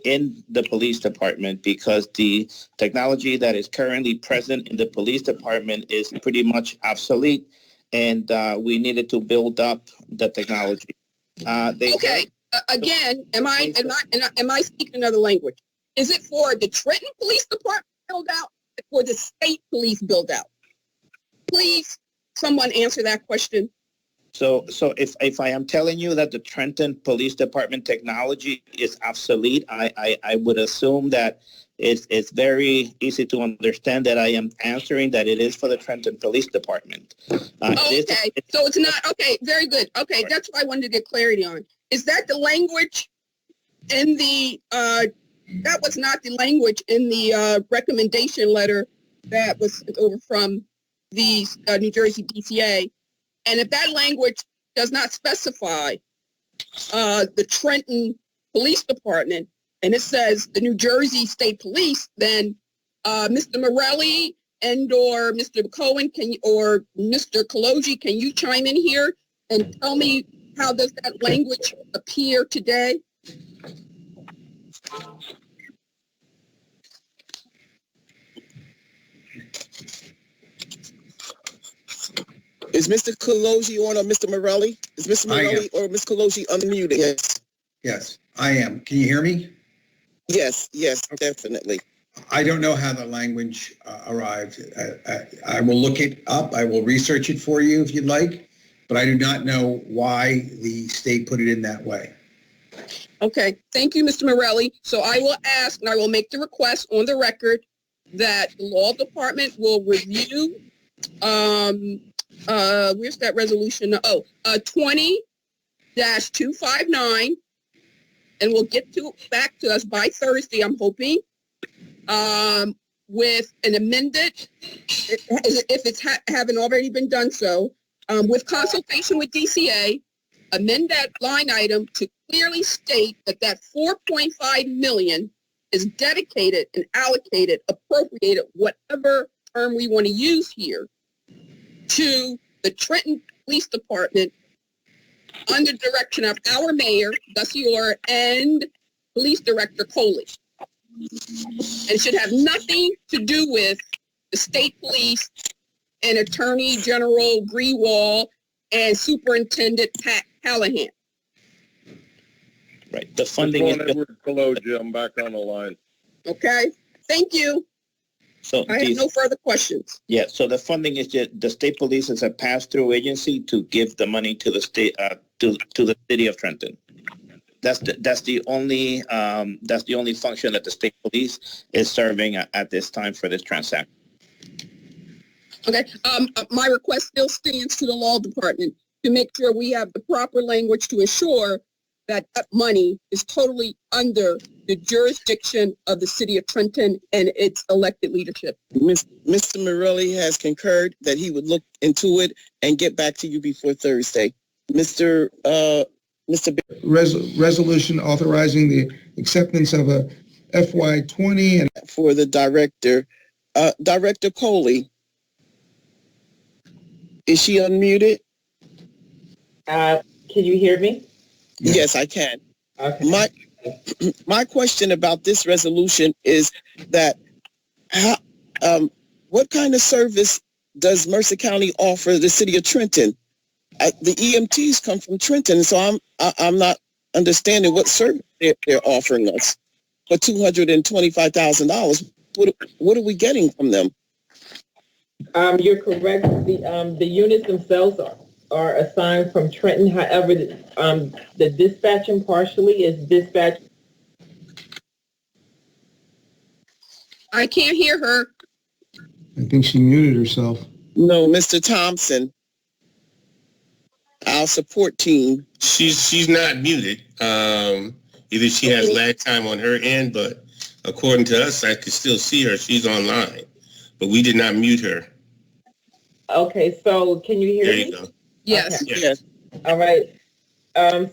in the police department because the technology that is currently present in the police department is pretty much obsolete, and we needed to build up the technology. Again, am I speaking another language? Is it for the Trenton Police Department build out or the state police build out? Please, someone answer that question. So if I am telling you that the Trenton Police Department technology is obsolete, I would assume that it's very easy to understand that I am answering that it is for the So it's not, okay, very good. Okay, that's what I wanted to get clarity on. Is that the language in the, that was not the language in the recommendation letter that was over from the New Jersey DCA. And if that language does not specify the Trenton Police Department, and it says the New Jersey State Police, then Mr. Morelli and or Mr. Cohen or Mr. Kaloji, can you chime in here and tell me how does that language appear today? Is Mr. Kaloji on or Mr. Morelli? Is Mr. Morelli or Ms. Kaloji unmuted? Yes, I am. Can you hear me? Yes, definitely. I don't know how the language arrived. I will look it up. I will research it for you if you'd like, but I do not know why the state put it in that way. Okay, thank you, Mr. Morelli. So I will ask and I will make the request on the record that the law department will review where's that resolution? 20-259, and we'll get back to us by Thursday, I'm hoping, with an amended, if it's haven't already been done so, with consultation with DCA, amend that line item to clearly state that that $4.5 million is dedicated and allocated, appropriated, whatever term we want to use here, to the Trenton Police Department under direction of our mayor, Gussie Orr, and Police Director Coley. And should have nothing to do with the state police and Attorney General Grewal and Superintendent Pat Callahan. Right. The funding is hello, Jim. Back on the line. Okay. Thank you. So I have no further questions. Yeah. So the funding is just the state police is a pass-through agency to give the money to the state to the city of Trenton. That's the only function that the state police is serving at this time for this transaction. Okay. My request still stands to the law department to make sure we have the proper language to ensure that that money is totally under the jurisdiction of the city of Trenton and its elected leadership. Mr. Morelli has concurred that he would look into it and get back to you before Thursday. Mr. Resolution authorizing the acceptance of a FY20 and for the director, Director Coley. Is she unmuted? Can you hear me? Yes, I can. Okay. My question about this resolution is that what kind of service does Mercer County offer the city of Trenton? The EMTs come from Trenton, so I'm not understanding what service they're offering us for $225,000. What are we getting from them? You're correct. The units themselves are assigned from Trenton. However, the dispatching partially is dispatched. I can't hear her. I think she muted herself. No, Mr. Thompson, our support team. She's not muted. Either she has lag time on her end, but according to us, I could still see her. She's online, but we did not mute her. Okay, so can you hear me? There you go. Yes. Okay. Yes. All right.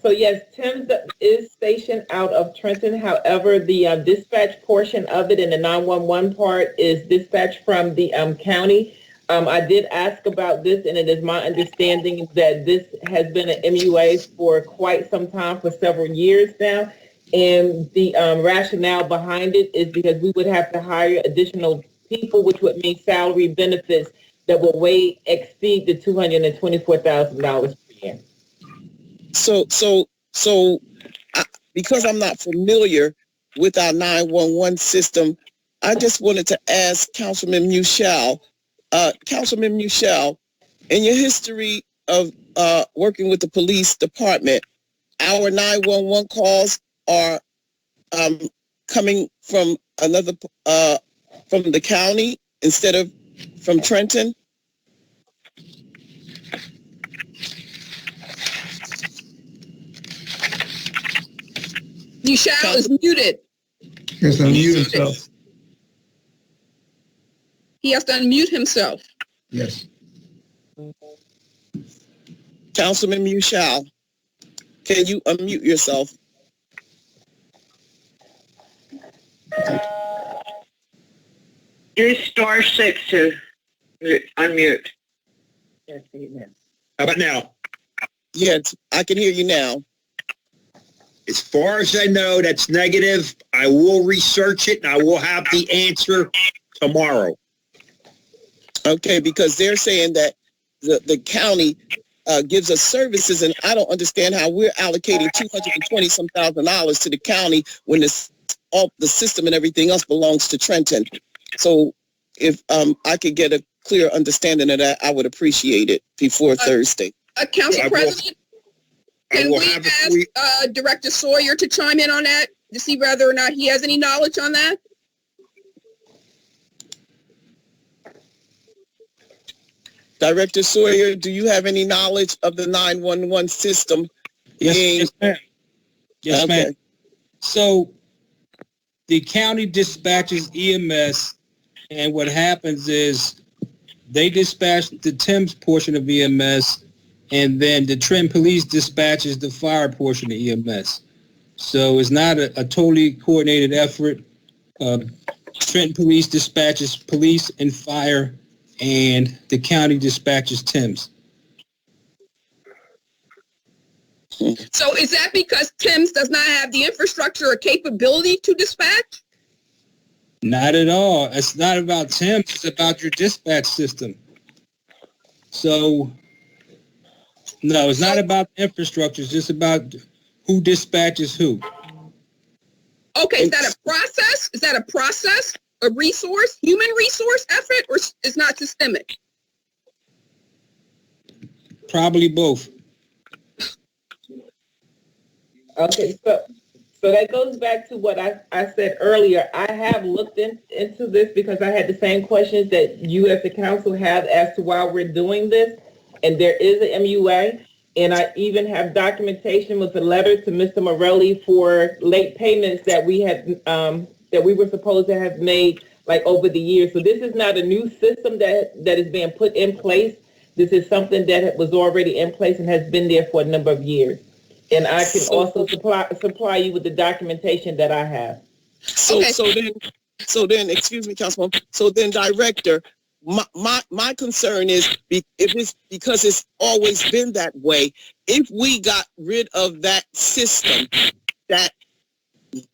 So yes, Tim's is stationed out of Trenton. However, the dispatch portion of it and the 911 part is dispatched from the county. I did ask about this, and it is my understanding that this has been an MUA for quite some time, for several years now. And the rationale behind it is because we would have to hire additional people, which would mean salary benefits that will way exceed the $224,000 per year. So, because I'm not familiar with our 911 system, I just wanted to ask Councilman Muschel, in your history of working with the police department, our 911 calls are coming from from the county instead of from Trenton? Michelle is muted. He has to unmute himself. He has to unmute himself. Yes. Councilman Muschel, can you unmute yourself? Use *6 to unmute. How about now? Yes, I can hear you now. As far as I know, that's negative. I will research it and I will have the answer tomorrow. Okay, because they're saying that the county gives us services, and I don't understand how we're allocating $220,000 to the county when all the system and everything else belongs to Trenton. So if I could get a clear understanding of that, I would appreciate it before Thursday. Council President, can we ask Director Sawyer to chime in on that to see whether or not he has any knowledge on that? Director Sawyer, do you have any knowledge of the 911 system? Yes, ma'am. Yes, Okay. ma'am. So the county dispatches EMS, and what happens is they dispatch the Thames portion of EMS, and then the Trenton Police dispatches the fire portion of EMS. So it's not a totally coordinated effort. Trenton Police dispatches police and fire, and the county dispatches Thames. So is that because Thames does not have the infrastructure or capability to dispatch? Not at all. It's not about Thames. It's about your dispatch system. So, no, it's not about infrastructure. It's just about who dispatches who. Okay, is that a process? Is that a process, a resource, human resource effort, or it's not systemic? Probably both. Okay, so that goes back to what I said earlier. I have looked into this because I had the same questions that you as the council have as to why we're doing this. And there is an MUA, and I even have documentation with a letter to Mr. Morelli for late payments that we had that we were supposed to have made like over the years. So this is not a new system that is being put in place. This is something that was already in place and has been there for a number of years. And I can also supply you with the documentation that I have. So then, excuse me, Councilwoman. So then, Director, my concern is if it's because it's always been that way. If we got rid of that system, that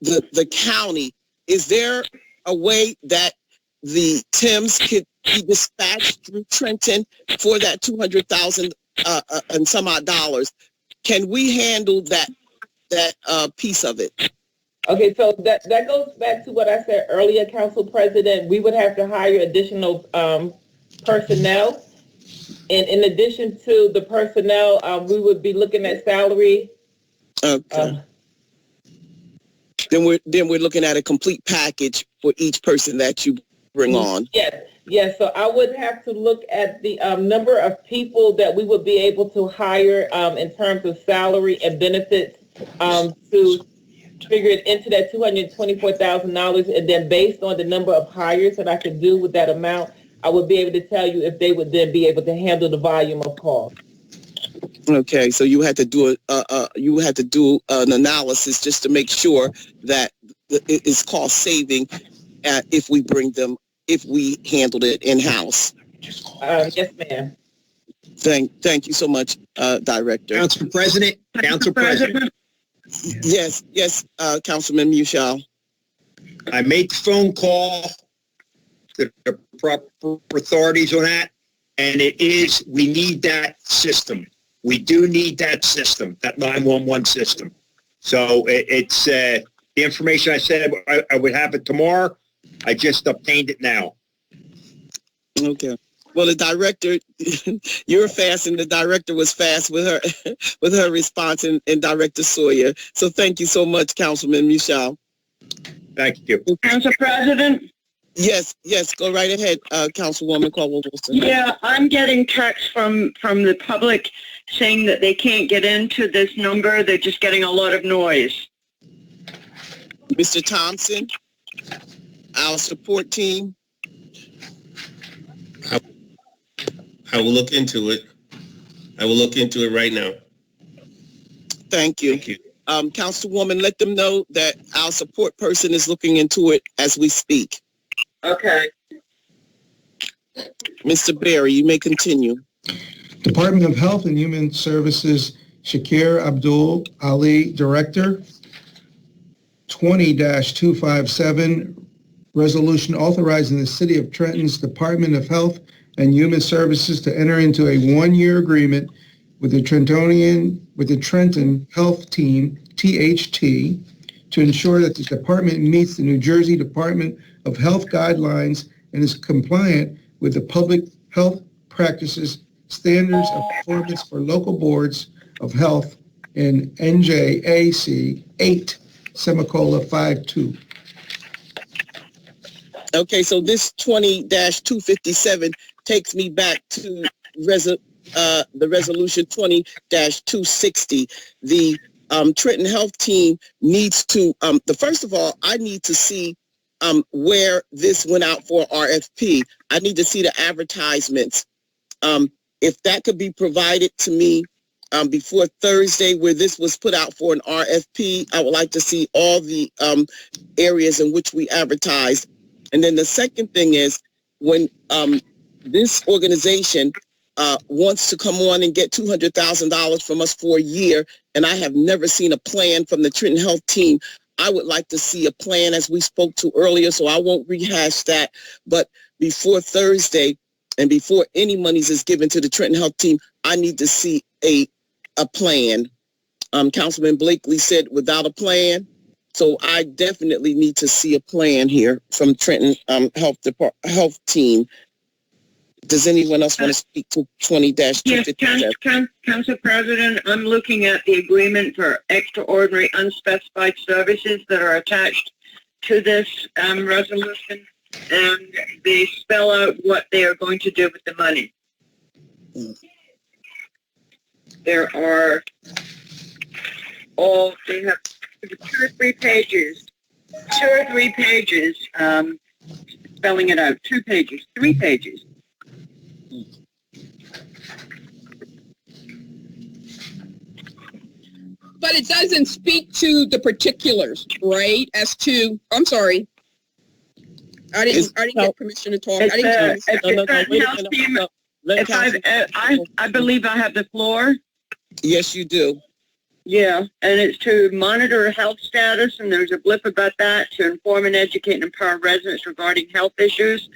the county, is there a way that the Thames could be dispatched through Trenton for that $200,000 and some odd dollars? Can we handle that piece of it? Okay, so that goes back to what I said earlier, Council President. We would have to hire additional personnel. And in addition to the personnel, we would be looking at salary. Okay. Then we're looking at a complete package for each person that you bring on. Yes. So I would have to look at the number of people that we would be able to hire in terms of salary and benefits to figure it into that $224,000. And then based on the number of hires that I could do with that amount, I would be able to tell you if they would then be able to handle the volume of calls. Okay, so you had to do an analysis just to make sure that it is cost saving if we handled it in-house. Yes, ma'am. Thank you so much, Director. Council President. Yes, Councilman Mushal. I made the phone call to the proper authorities on that, and we need that system. We do need that system, that 911 system. So it's the information I said I would have it tomorrow. I just obtained it now. Okay. Well, the director, you're fast, and the director was fast with her response, and Director Sawyer. So thank you so much, Councilman Mushal. Thank you. Council President? Yes, go right ahead, Councilwoman Caldwell-Wilson. Yeah, I'm getting texts from the public saying that they can't get into this number. They're just getting a lot of noise. Mr. Thompson, our support team. I will look into it. I will look into it right now. Thank you. Councilwoman, let them know that our support person is looking into it as we speak. Okay. Mr. Berry, you may continue. Department of Health and Human Services, Shakir Abdul Ali, Director. 20-257, resolution authorizing the City of Trenton's Department of Health and Human Services to enter into a one-year agreement with the Trenton Health Team, THT, to ensure that the department meets the New Jersey Department of Health guidelines and is compliant with the public health practices standards of performance for local boards of health in NJAC 8:52. Okay, so this 20-257 takes me back to resolution 20-260. The Trenton Health Team needs to, first of all, I need to see where this went out for RFP. I need to see the advertisements. If that could be provided to me before Thursday, where this was put out for an RFP, I would like to see all the areas in which we advertised. And then the second thing is, when this organization wants to come on and get $200,000 from us for a year, and I have never seen a plan from the Trenton Health Team, I would like to see a plan, as we spoke to earlier, so I won't rehash that. But before Thursday, and before any monies is given to the Trenton Health Team, I need to see a plan. Councilman Blakely said without a plan, so I definitely need to see a plan here from Trenton Health Team. Does anyone else want to speak to 20-257? Yes, Council President, I'm looking at the agreement for extraordinary unspecified services that are attached to this resolution, and they spell out what they are going to do with the money. There are they have 2 or 3 pages, spelling it out, 2 pages, 3 pages. But it doesn't speak to the particulars, right? As to, I'm sorry, I didn't get permission to talk. I believe I have the floor. Yes, you do. Yeah, and it's to monitor health status, and there's a blip about that, to inform and educate and empower residents regarding health issues,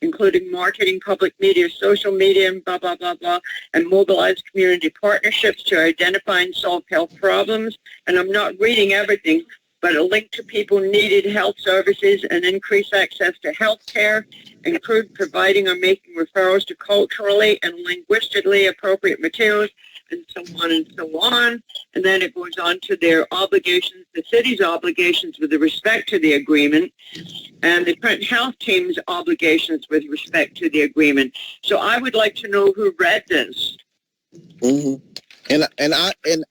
including marketing, public media, social media, and blah, blah, blah, blah, and mobilize community partnerships to identify and solve health problems. And I'm not reading everything, but a link to people needed health services and increase access to health care, include providing or making referrals to culturally and linguistically appropriate materials, and so on and so on. And then it goes on to their obligations, the city's obligations with respect to the agreement, and the Trenton Health Team's obligations with respect to the agreement. So I would like to know who read this. Mm-hmm. And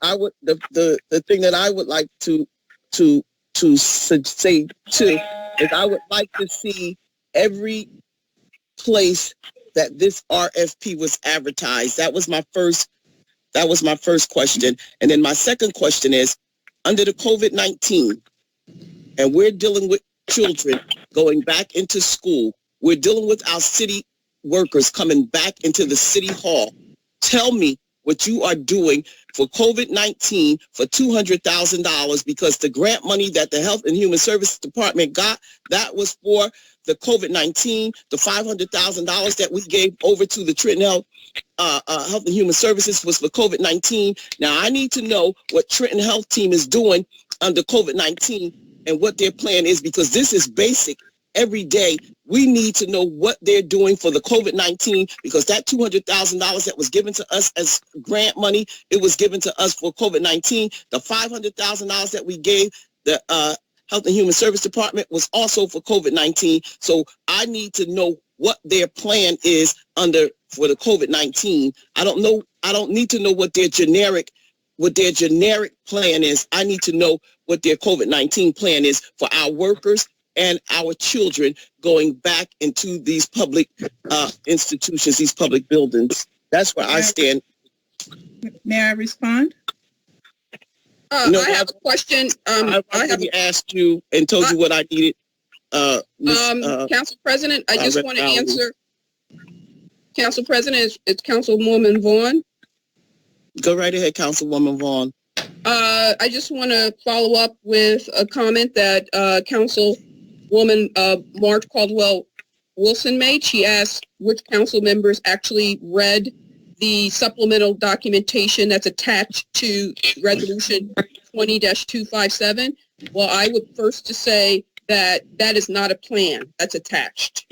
I would the thing that I would like to say too is I would like to see every place that this RFP was advertised. That was my first question. And then my second question is, under the COVID-19, and we're dealing with children going back into school, we're dealing with our city workers coming back into the city hall. Tell me what you are doing for COVID-19 for $200,000, because the grant money that the Health and Human Services Department got, that was for the COVID-19, the $500,000 that we gave over to the Trenton Health and Human Services was for COVID-19. Now, I need to know what Trenton Health Team is doing under COVID-19 and what their plan is, because this is basic every day. We need to know what they're doing for the COVID-19, because that $200,000 that was given to us as grant money, it was given to us for COVID-19. The $500,000 that we gave the Health and Human Service Department was also for COVID-19. So I need to know what their plan is for the COVID-19. I don't need to know what their generic plan is. I need to know what their COVID-19 plan is for our workers and our children going back into these public institutions, these public buildings. That's where I stand. May I respond? I have a question. I already asked you and told you what I needed. Council President, I just want to answer. Council President, it's Councilwoman Vaughn. Go right ahead, Councilwoman Vaughn. I just want to follow up with a comment that Councilwoman Marge Caldwell Wilson made. She asked which council members actually read the supplemental documentation that's attached to Resolution 20-257. Well, I would first to say that is not a plan that's attached.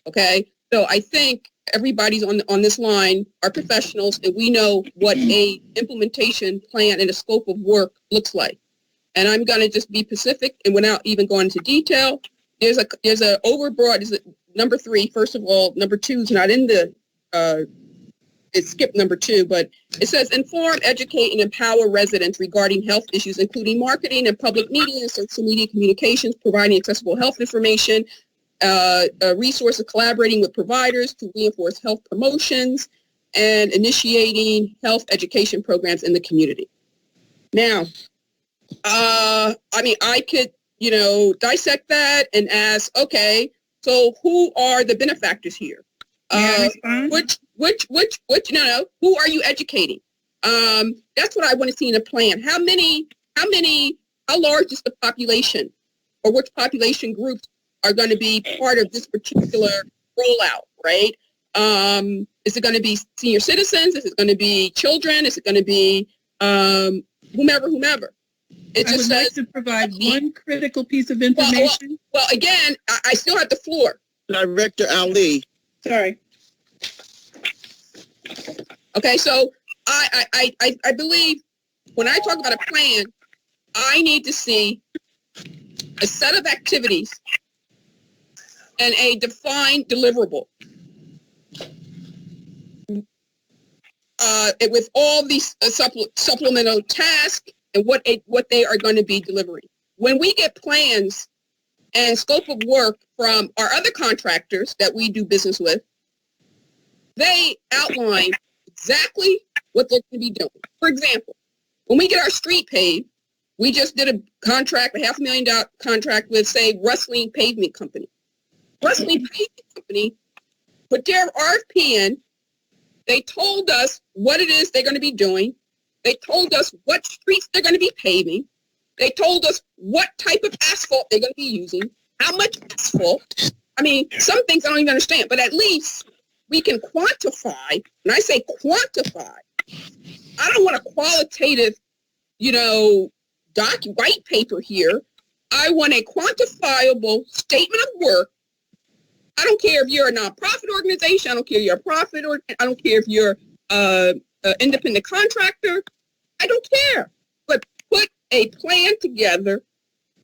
Okay, so I think everybody's on this line are professionals, and we know what a implementation plan and a scope of work looks like. And I'm going to just be specific, and without even going into detail, there's a overbroad. Is it number 3? First of all, number 2 is not in the it skipped number 2, but it says inform, educate, and empower residents regarding health issues, including marketing and public media and social media communications, providing accessible health information, resources, collaborating with providers to reinforce health promotions, and initiating health education programs in the community. Now, I mean, I could, dissect that and ask, okay, so who are the benefactors here? Who are you educating? That's what I want to see in a plan. How large is the population, or which population groups are going to be part of this particular rollout, right? Is it going to be senior citizens? Is it going to be children? Is it going to be whomever? It just would like to provide one critical piece of information. Well, again, I still have the floor. Director Ali. Sorry. Okay, so I believe when I talk about a plan, I need to see a set of activities and a defined deliverable. With all these supplemental tasks and what they are going to be delivering. When we get plans and scope of work from our other contractors that we do business with, they outline exactly what they're going to be doing. For example, when we get our street paved, we just did a contract, a $500,000 contract with, say, Rustling Pavement Company. Rustling Pavement Company put their RFP in. They told us what it is they're going to be doing. They told us what streets they're going to be paving. They told us what type of asphalt they're going to be using, how much asphalt. I mean, some things I don't even understand, but at least we can quantify. When I say quantify, I don't want a qualitative, white paper here. I want a quantifiable statement of work. I don't care if you're a nonprofit organization. I don't care if you're a profit, or I don't care if you're an independent contractor. I don't care. But put a plan together.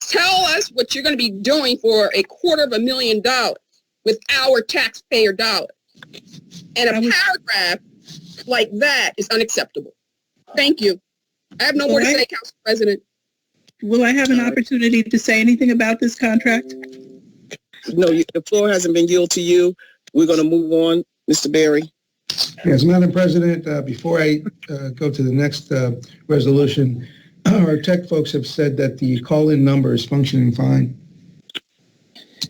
Tell us what you're going to be doing for $250,000 with our taxpayer dollars. And a paragraph like that is unacceptable. Thank you. I have no more to say, Council President. Will I have an opportunity to say anything about this contract? No, the floor hasn't been yielded to you. We're going to move on. Mr. Berry. Yes, Madam President, before I go to the next resolution, our tech folks have said that the call-in number is functioning fine.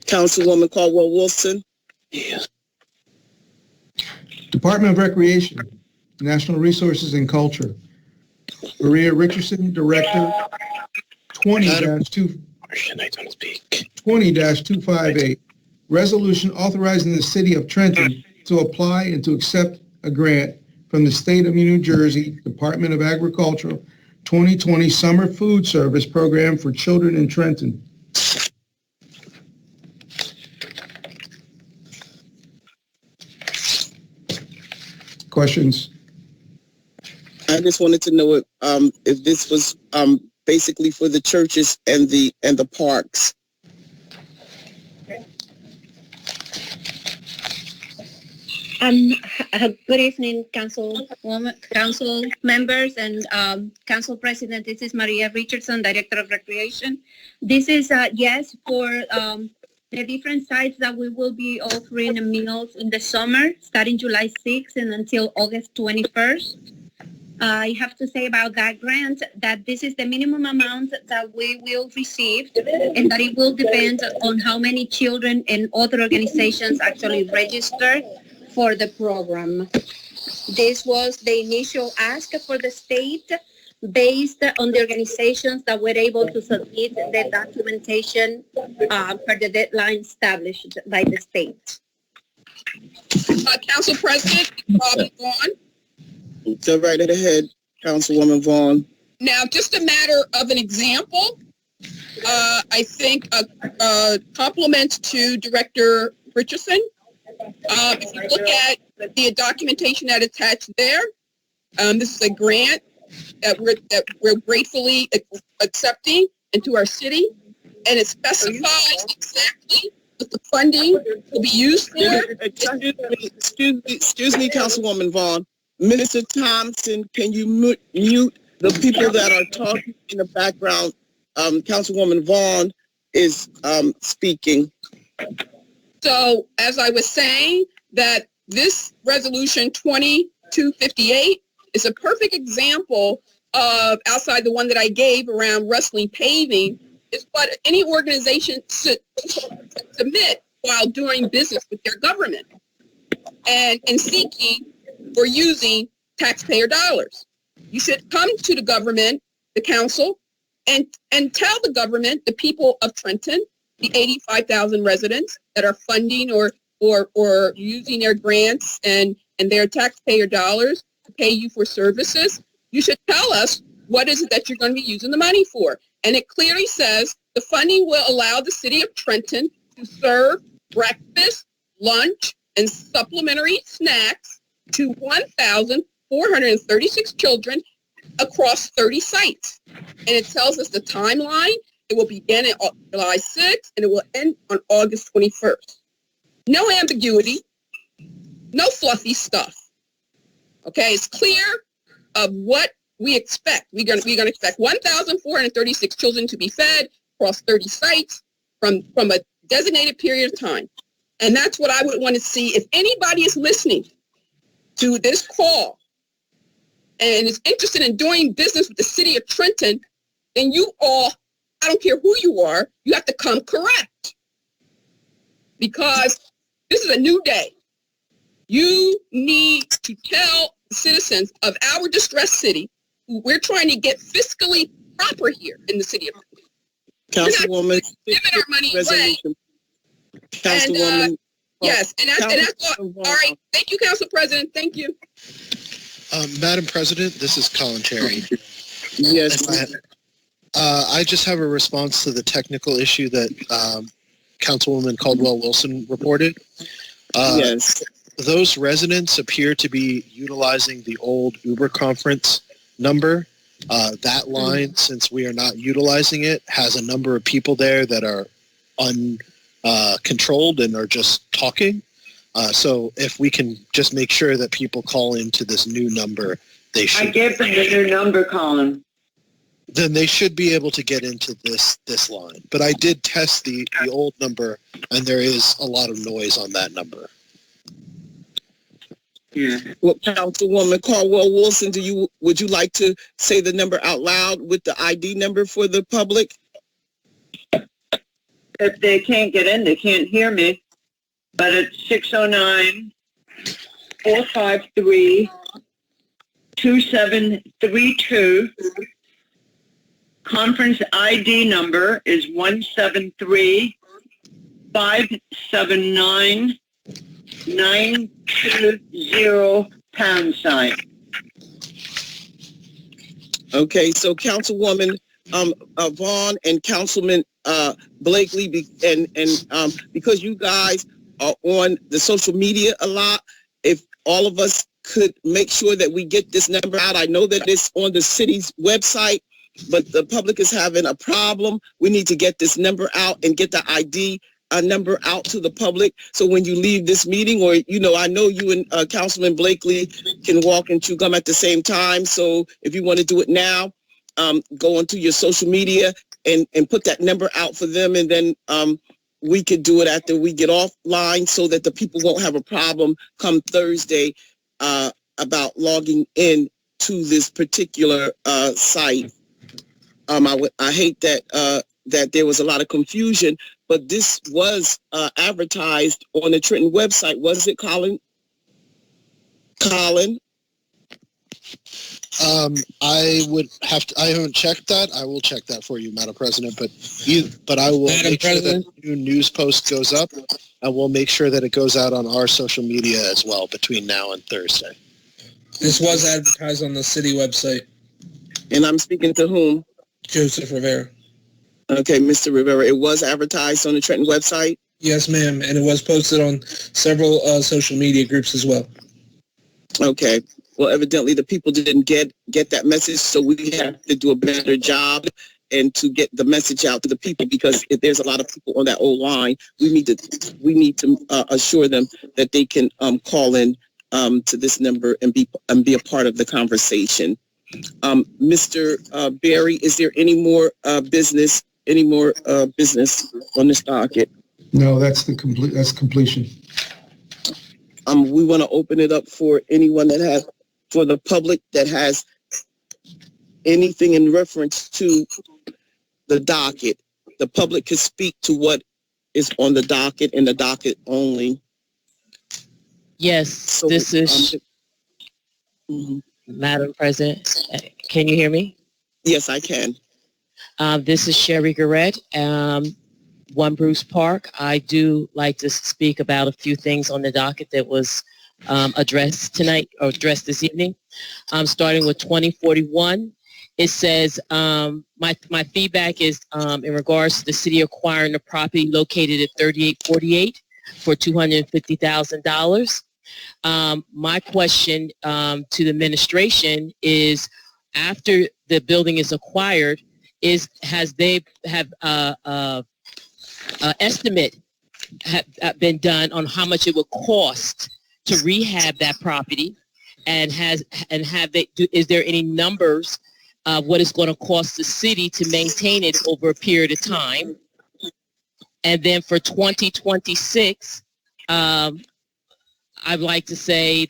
Councilwoman Caldwell-Wilson. Yes. Department of Recreation, National Resources and Culture. Maria Richardson, Director, 20-258. Resolution authorizing the City of Trenton to apply and to accept a grant from the State of New Jersey Department of Agriculture 2020 Summer Food Service Program for Children in Trenton. Questions? I just wanted to know if this was basically for the churches and the parks. Good evening, council members and council president. This is Maria Richardson, Director of Recreation. This is yes for the different sites that we will be offering meals in the summer, starting July 6th and until August 21st. I have to say about that grant that this is the minimum amount that we will receive, and that it will depend on how many children and other organizations actually register for the program. This was the initial ask for the state based on the organizations that were able to submit the documentation for the deadline established by the state. Council President, Robin Vaughn. Go right ahead, Councilwoman Vaughn. Now, just a matter of an example, I think compliments to Director Richardson. If you look at the documentation that attached there, this is a grant that we're gratefully accepting into our city, and it specifies exactly what the funding will be used for. Excuse me, Councilwoman Vaughn. Mr. Thompson, can you mute the people that are talking in the background? Councilwoman Vaughn is speaking. So as I was saying, that this resolution 2258 is a perfect example of, outside the one that I gave around Rustling Paving, is what any organization should submit while doing business with their government and seeking or using taxpayer dollars. You should come to the government, the council, and tell the government, the people of Trenton, the 85,000 residents that are funding or using their grants and their taxpayer dollars to pay you for services, you should tell us what is it that you're going to be using the money for. And it clearly says the funding will allow the city of Trenton to serve breakfast, lunch, and supplementary snacks to 1,436 children across 30 sites. And it tells us the timeline. It will begin on July 6th and it will end on August 21st. No ambiguity, no fluffy stuff. Okay, it's clear of what we expect. We're going to expect 1,436 children to be fed across 30 sites from a designated period of time. And that's what I would want to see. If anybody is listening to this call and is interested in doing business with the city of Trenton, then you all, I don't care who you are, you have to come correct. Because this is a new day. You need to tell citizens of our distressed city, who we're trying to get fiscally proper here in the city of Trenton. Councilwoman, giving our money away. Councilwoman. Yes, and that's all right. Thank you, Council President. Thank you. Madam President, this is Colin Cherry. Yes. I just have a response to the technical issue that Councilwoman Caldwell-Wilson reported. Yes. Those residents appear to be utilizing the old Uber conference number. That line, since we are not utilizing it, has a number of people there that are uncontrolled and are just talking. So if we can just make sure that people call into this new number, they should. I gave them the new number, Colin. Then they should be able to get into this line. But I did test the old number, and there is a lot of noise on that number. Yeah. Well, Councilwoman Caldwell-Wilson, would you like to say the number out loud with the ID number for the public? If they can't get in, they can't hear me. But it's 609-453-2732. Conference ID number is 173-579-920 #. Okay, so Councilwoman Vaughn and Councilman Blakely, and because you guys are on the social media a lot, if all of us could make sure that we get this number out. I know that it's on the city's website, but the public is having a problem. We need to get this number out and get the ID number out to the public. So when you leave this meeting, or, I know you and Councilman Blakely can walk and chew gum at the same time. So if you want to do it now, go onto your social media and put that number out for them. And then we could do it after we get offline so that the people won't have a problem come Thursday about logging in to this particular site. I hate that there was a lot of confusion, but this was advertised on the Trenton website, was it, Colin? I haven't checked that. I will check that for you, Madam President, but I will make sure that the new news post goes up, and we'll make sure that it goes out on our social media as well between now and Thursday. This was advertised on the city website. And I'm speaking to whom? Joseph Rivera. Okay, Mr. Rivera, it was advertised on the Trenton website? Yes, ma'am, and it was posted on several social media groups as well. Okay. Well, evidently the people didn't get that message, so we have to do a better job and to get the message out to the people, because if there's a lot of people on that old line, we need to assure them that they can call in to this number and be a part of the conversation. Mr. Barry, is there any more business on this docket? No, that's completion. We want to open it up for anyone for the public that has anything in reference to the docket. The public can speak to what is on the docket and the docket only. Yes, So, this is Madam President. Can you hear me? Yes, I can. This is Sherry Garrett, One Bruce Park. I do like to speak about a few things on the docket that was addressed tonight or addressed this evening. Starting with 2041. It says, my feedback is in regards to the city acquiring the property located at 3848 for $250,000. My question to the administration is, after the building is acquired, has they have estimate been done on how much it would cost to rehab that property, and is there any numbers of what it's going to cost the city to maintain it over a period of time? And then for 2026, I'd like to say,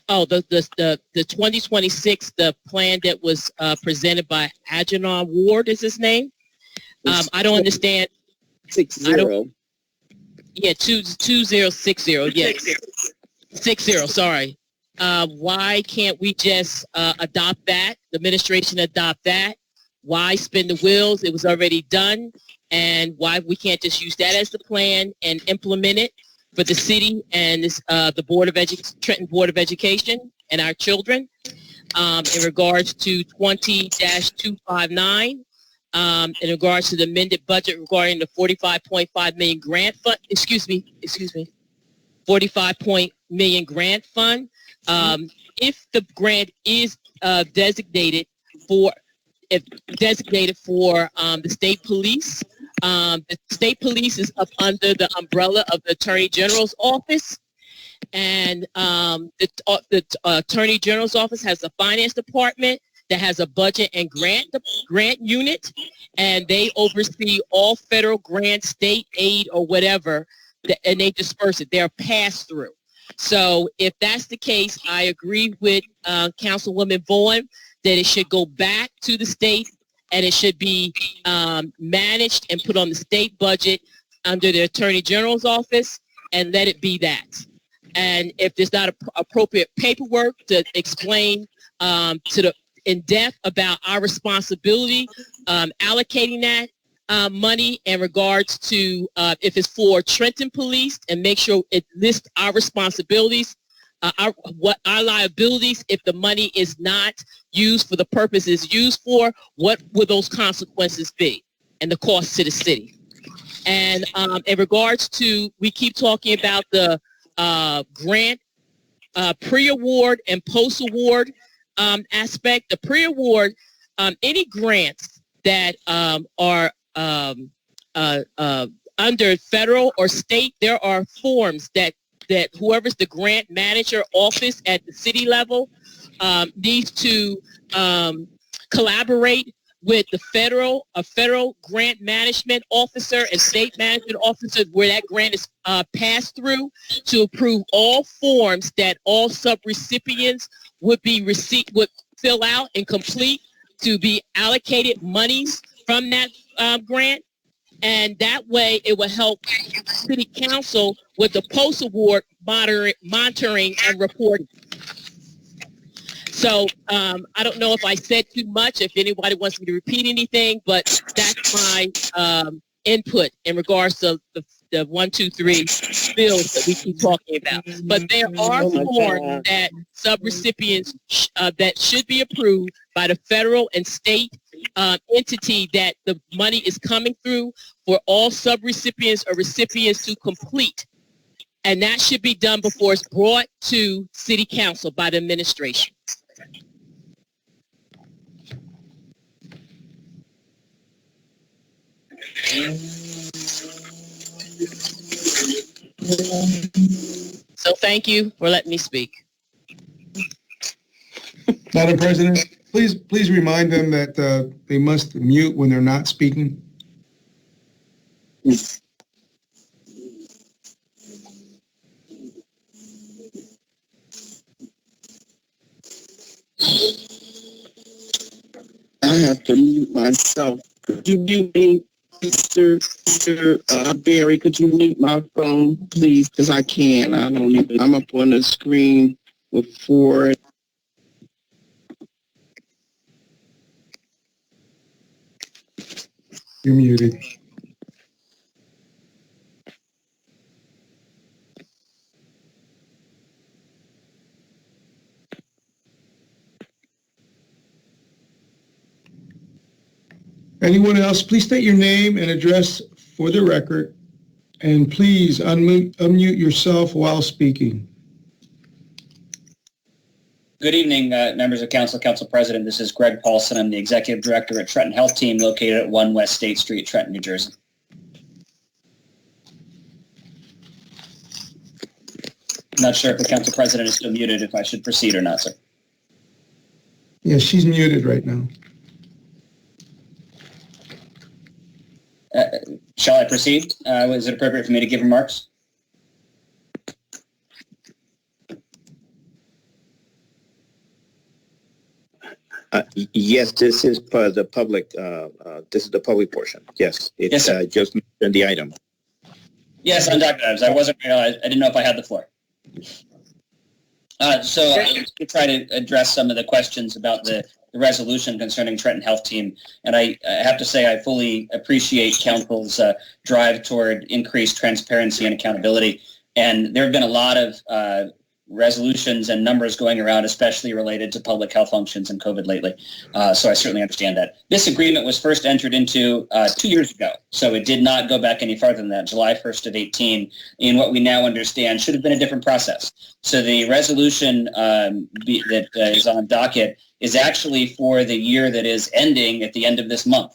the 2026, the plan that was presented by Agenon Ward is his name. I don't understand. 60. Yeah, 2060. Yes, 60. Sorry. Why can't we just adopt that? The administration adopt that? Why spin the wheels? It was already done. And why we can't just use that as the plan and implement it for the city and the Trenton Board of Education and our children? In regards to 20-259, in regards to the amended budget regarding the 45.5 million grant fund, excuse me, 45 million grant fund. If the grant is designated for the state police, the state police is up under the umbrella of the Attorney General's office, and the Attorney General's office has a finance department that has a budget and grant unit, and they oversee all federal grants, state aid, or whatever, and they disperse it. They're pass through. So if that's the case, I agree with Councilwoman Vaughn that it should go back to the state, and it should be managed and put on the state budget under the Attorney General's office, and let it be that. And if there's not appropriate paperwork to explain in depth about our responsibility allocating that money in regards to if it's for Trenton Police, and make sure it lists our responsibilities, our liabilities if the money is not used for the purpose it's used for. What will those consequences be, and the cost to the city? And in regards to, we keep talking about the grant pre-award and post-award aspect. The pre-award, any grants that are under federal or state, there are forms that whoever's the grant manager office at the city level needs to collaborate with the federal grant management officer and state management officer where that grant is passed through, to approve all forms that all subrecipients would fill out and complete to be allocated monies from that grant. And that way it will help City Council with the post-award monitoring and reporting. So I don't know if I said too much, if anybody wants me to repeat anything, but that's my input in regards to the 1, 2, 3 bills that we keep talking about. But there are forms that subrecipients that should be approved by the federal and state entity that the money is coming through, for all subrecipients or recipients to complete. And that should be done before it's brought to City Council by the administration. So So thank you for letting me speak. Madam President, please remind them that they must mute when they're not speaking. I have to mute myself. Could you mute me, Mr. Barry? Could you mute my phone, please? Because I can't. I don't even. I'm up on the screen with 4. You're muted. Anyone else, please state your name and address for the record, and please unmute yourself while speaking. Good evening, members of council, council president. This is Greg Paulson. I'm the executive director at Trenton Health Team, located at 1 West State Street, Trenton, New Jersey. I'm not sure if the council president is still muted, if I should proceed or not, sir. Yeah, she's muted right now. Shall I proceed? Is it appropriate for me to give remarks? Yes, this is for the public. This is the public portion. Yes, it's yes, just mentioned the item. Yes, on docket items. I didn't know if I had the floor. So I'm going to try to address some of the questions about the resolution concerning Trenton Health Team. And I have to say I fully appreciate council's drive toward increased transparency and accountability. And there have been a lot of resolutions and numbers going around, especially related to public health functions and COVID lately. So I certainly understand that. This agreement was first entered into 2 years ago. So it did not go back any farther than that, July 1st of 18, in what we now understand should have been a different process. So the resolution that is on docket is actually for the year that is ending at the end of this month.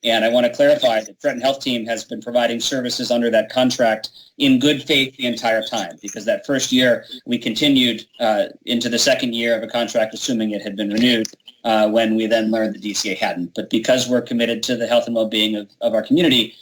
And I want to clarify that Trenton Health Team has been providing services under that contract in good faith the entire time, because that first year we continued into the second year of a contract, assuming it had been renewed, when we then learned the DCA hadn't. But because we're committed to the health and well-being of our community,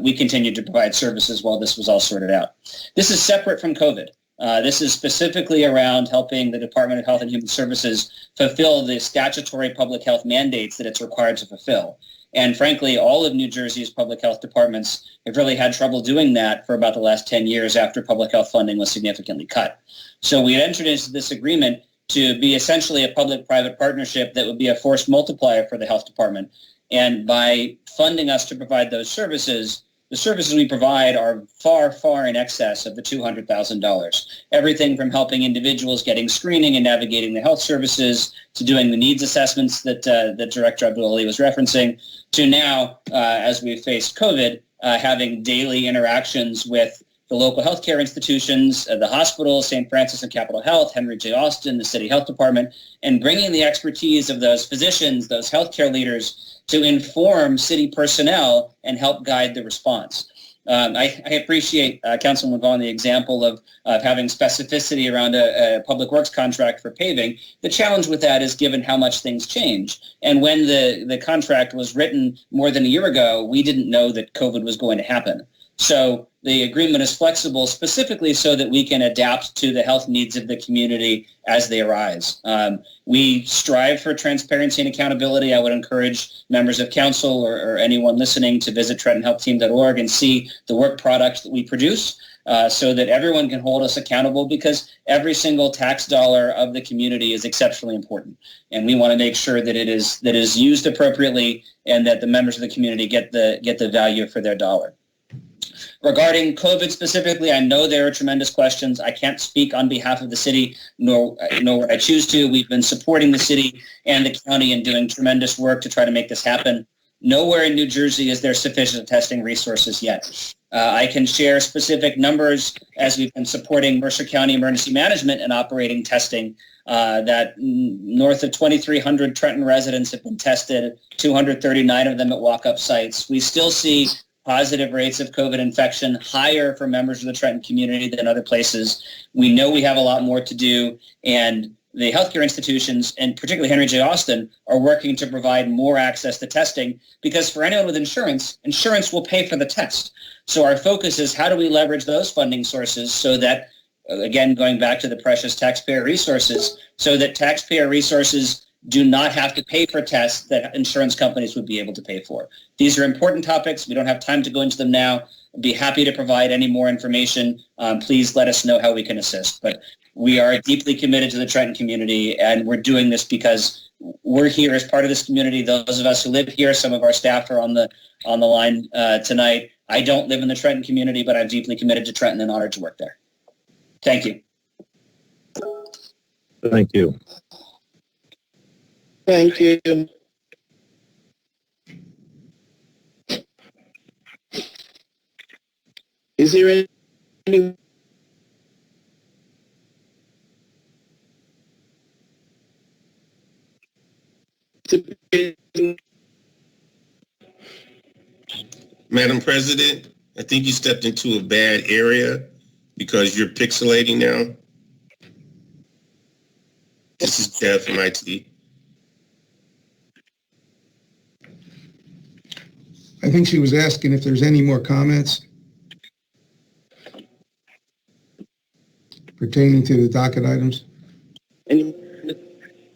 we continued to provide services while this was all sorted out. This is separate from COVID. This is specifically around helping the Department of Health and Human Services fulfill the statutory public health mandates that it's required to fulfill. And frankly, all of New Jersey's public health departments have really had trouble doing that for about the last 10 years after public health funding was significantly cut. So we entered into this agreement to be essentially a public-private partnership that would be a force multiplier for the health department. And by funding us to provide those services, the services we provide are far, far in excess of the $200,000. Everything from helping individuals getting screening and navigating the health services, to doing the needs assessments that Director Abdul was referencing, to now, as we've faced COVID, having daily interactions with the local healthcare institutions, the hospitals, St. Francis and Capitol Health, Henry J. Austin, the City Health Department, and bringing the expertise of those physicians, those healthcare leaders, to inform city personnel and help guide the response. I appreciate Councilman Vaughn, the example of having specificity around a public works contract for paving. The challenge with that is given how much things change. And when the contract was written more than a year ago, we didn't know that COVID was going to happen. So the agreement is flexible specifically so that we can adapt to the health needs of the community as they arise. We strive for transparency and accountability. I would encourage members of council or anyone listening to visit TrentonHealthTeam.org and see the work product that we produce so that everyone can hold us accountable, because every single tax dollar of the community is exceptionally important. And we want to make sure that it is used appropriately and that the members of the community get the value for their dollar. Regarding COVID specifically, I know there are tremendous questions. I can't speak on behalf of the city, nor would I choose to. We've been supporting the city and the county and doing tremendous work to try to make this happen. Nowhere in New Jersey is there sufficient testing resources yet. I can share specific numbers as we've been supporting Mercer County Emergency Management and operating testing, that north of 2,300 Trenton residents have been tested, 239 of them at walk-up sites. We still see positive rates of COVID infection, higher for members of the Trenton community than other places. We know we have a lot more to do, and the healthcare institutions, and particularly Henry J. Austin, are working to provide more access to testing, because for anyone with insurance, insurance will pay for the test. So our focus is, how do we leverage those funding sources so that, again, going back to the precious taxpayer resources, so that taxpayer resources do not have to pay for tests that insurance companies would be able to pay for. These are important topics. We don't have time to go into them now. I'd be happy to provide any more information. Please let us know how we can assist. But we are deeply committed to the Trenton community, and we're doing this because we're here as part of this community. Those of us who live here, some of our staff are on the line tonight. I don't live in the Trenton community, but I'm deeply committed to Trenton and honored to work there. Thank you. Thank you. Thank you. Is there any? Madam President, I think you stepped into a bad area because you're pixelating now. This is Jeff from IT. I think she was asking if there's any more comments pertaining to the docket items.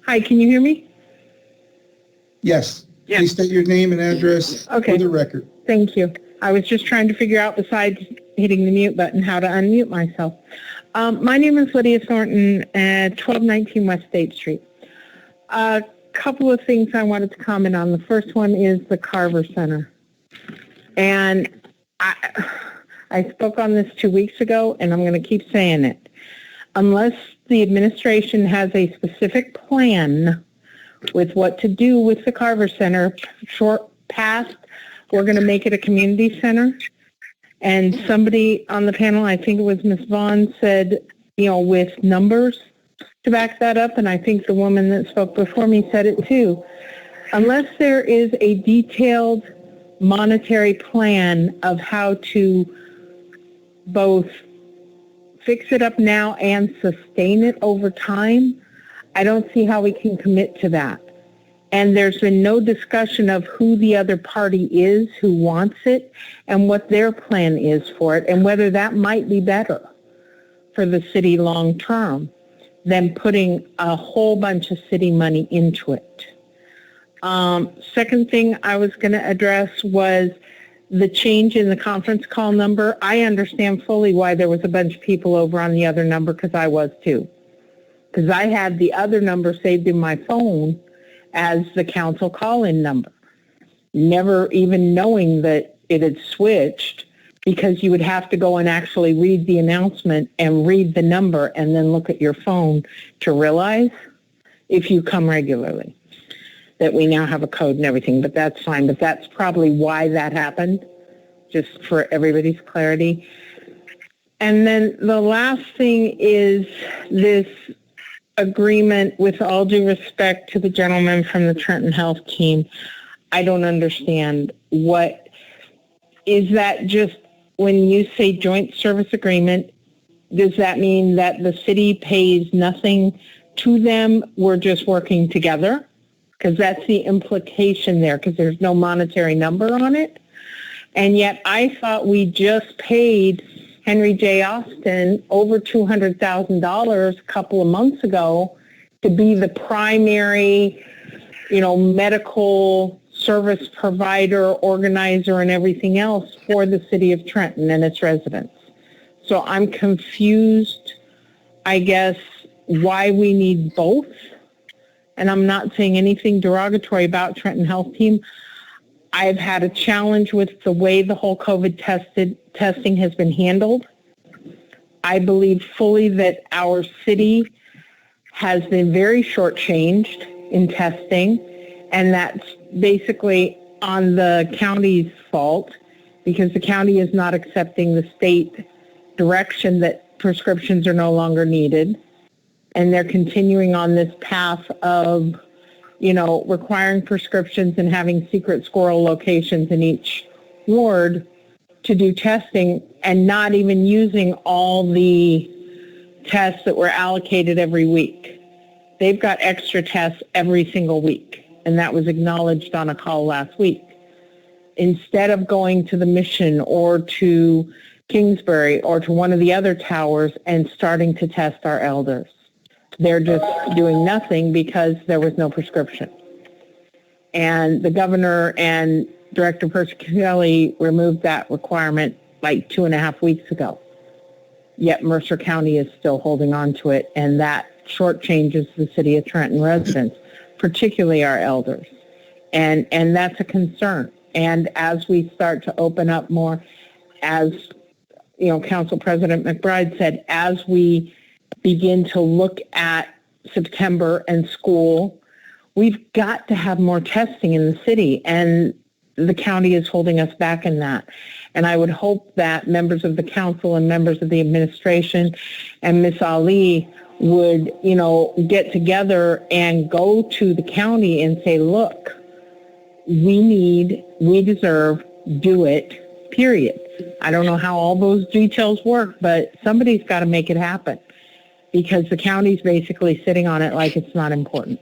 Hi, can you hear me? Yes. Please state your name and address for the record. Thank you. I was just trying to figure out, besides hitting the mute button, how to unmute myself. My name is Lydia Thornton at 1219 West State Street. A couple of things I wanted to comment on. The first one is the Carver Center. And I spoke on this 2 weeks ago, and I'm going to keep saying it. Unless the administration has a specific plan with what to do with the Carver Center, short past, we're going to make it a community center. And somebody on the panel, I think it was Ms. Vaughn, said, you know, with numbers to back that up, and I think the woman that spoke before me said it too. Unless there is a detailed monetary plan of how to both fix it up now and sustain it over time, I don't see how we can commit to that. And there's been no discussion of who the other party is who wants it and what their plan is for it, and whether that might be better for the city long term than putting a whole bunch of city money into it. Second thing I was going to address was the change in the conference call number. I understand fully why there was a bunch of people over on the other number, because I was too. Because I had the other number saved in my phone as the council call-in number, never even knowing that it had switched, because you would have to go and actually read the announcement and read the number and then look at your phone to realize, if you come regularly, that we now have a code and everything. But that's fine. But that's probably why that happened, just for everybody's clarity. And then the last thing is this agreement, with all due respect to the gentleman from the Trenton Health Team. I don't understand. What is that? Just when you say joint service agreement, does that mean that the city pays nothing to them? We're just working together? Because that's the implication there, because there's no monetary number on it. And yet I thought we just paid Henry J. Austin over $200,000 a couple of months ago to be the primary, medical service provider, organizer, and everything else for the city of Trenton and its residents. So I'm confused, I guess, why we need both. And I'm not saying anything derogatory about Trenton Health Team. I've had a challenge with the way the whole COVID testing has been handled. I believe fully that our city has been very shortchanged in testing, and that's basically on the county's fault, because the county is not accepting the state direction that prescriptions are no longer needed, and they're continuing on this path of requiring prescriptions and having secret squirrel locations in each ward to do testing and not even using all the tests that were allocated every week. They've got extra tests every single week, and that was acknowledged on a call last week. Instead of going to the Mission or to Kingsbury or to one of the other towers and starting to test our elders. They're just doing nothing because there was no prescription. And the governor and Director Persicelli removed that requirement like 2.5 weeks ago. Yet Mercer County is still holding on to it, and that shortchanges the city of Trenton residents, particularly our elders. And that's a concern. And as we start to open up more, as you know, Council President McBride said, as we begin to look at September and school, we've got to have more testing in the city, and the county is holding us back in that. And I would hope that members of the council and members of the administration and Ms. Ali would, you know, get together and go to the county and say, look, we deserve, do it, period. I don't know how all those details work, but somebody's got to make it happen because the county's basically sitting on it like it's not important.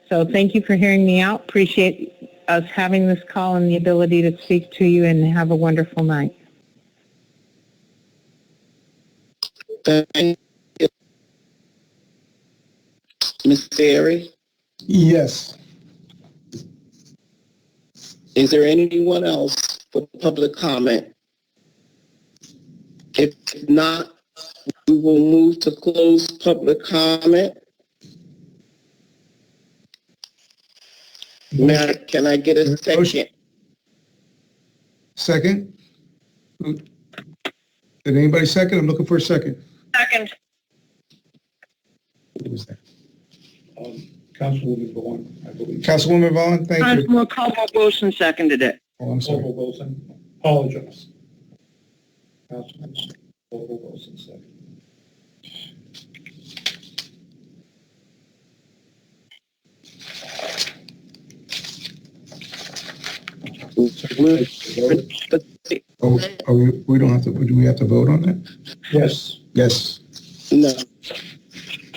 So thank you for hearing me out. Appreciate us having this call and the ability to speak to you, and have a wonderful night. Thank you. Ms. Terry? Yes. Is there anyone else for public comment? If not, we will move to close public comment. Matt, can I get a second? Second? Did anybody second? I'm looking for a second. Second. Who was that? Councilwoman Vaughn, I believe. Councilwoman Vaughn, thank you. Councilwoman Caldwell-Wilson seconded it. Oh, I'm sorry. Wilson, apologize. Councilman Caldwell-Wilson, second. We don't have to, do we have to vote on that? Yes. Yes. No.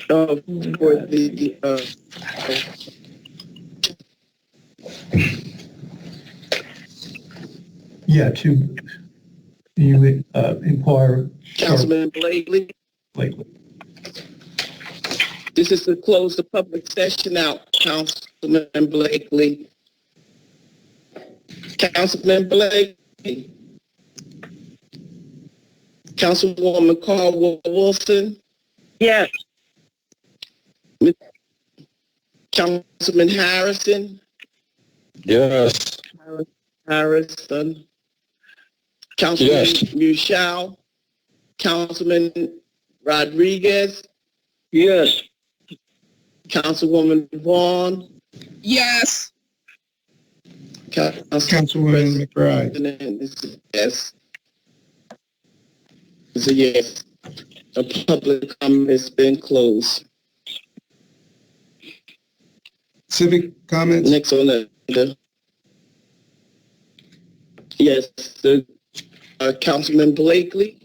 For the, Yeah, to you inquire. Councilman Blakely. This is to close the public session out, Councilman Blakely. Councilman Blakely. Councilwoman Caldwell-Wilson. Yes. Councilman Harrison. Yes. Harrison. Councilman Yes. Michelle. Councilman Rodriguez. Yes. Councilwoman Vaughn. Yes. Councilwoman McBride. Yes. It's a yes. The public comment has been closed. Civic comments? Next on the yes, the Councilman Blakely,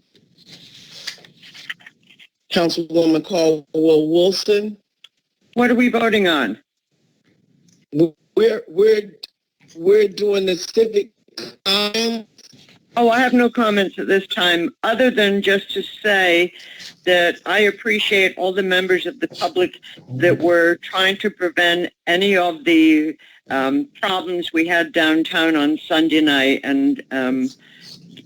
Councilwoman Caldwell-Wilson. What are we voting on? We're doing the civic comments. Oh, I have no comments at this time, other than just to say that I appreciate all the members of the public that were trying to prevent any of the problems we had downtown on Sunday night. And,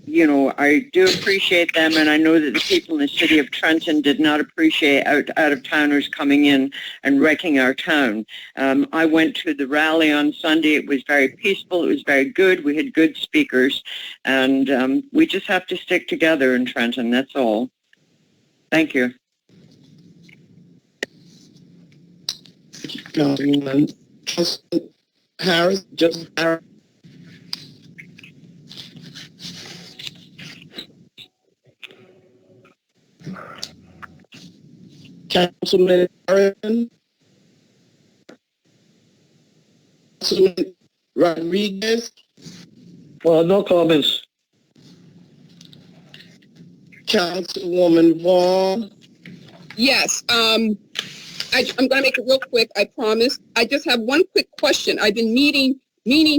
you know, I do appreciate them, and I know that the people in the city of Trenton did not appreciate out-of-towners coming in and wrecking our town. I went to the rally on Sunday. It was very peaceful. It was very good. We had good speakers, and we just have to stick together in Trenton. That's all. Thank you. Councilman Harris, just Harris. Councilman Aaron, Councilman Rodriguez. Well, no comments. Councilwoman Vaughn. Yes. I'm going to make it real quick. I promise. I just have one quick question. I've been meaning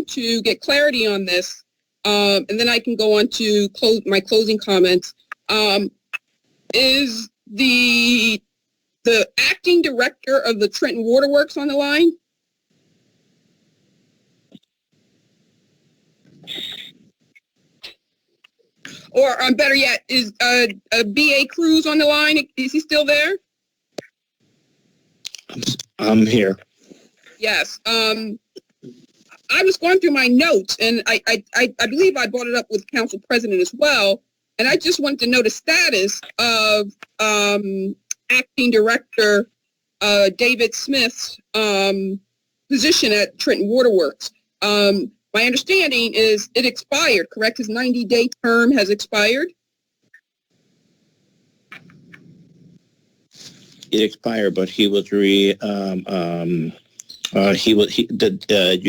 to get clarity on this, and then I can go on to my closing comments. Is the acting director of the Trenton Waterworks on the line? Or better yet, is B.A. Cruz on the line? Is he still there? I'm here. Yes. I was going through my notes, and I believe I brought it up with Council President as well, and I just wanted to know the status of Acting Director David Smith's position at Trenton Waterworks. My understanding is it expired, correct? His 90-day term has expired? It expired, but he was you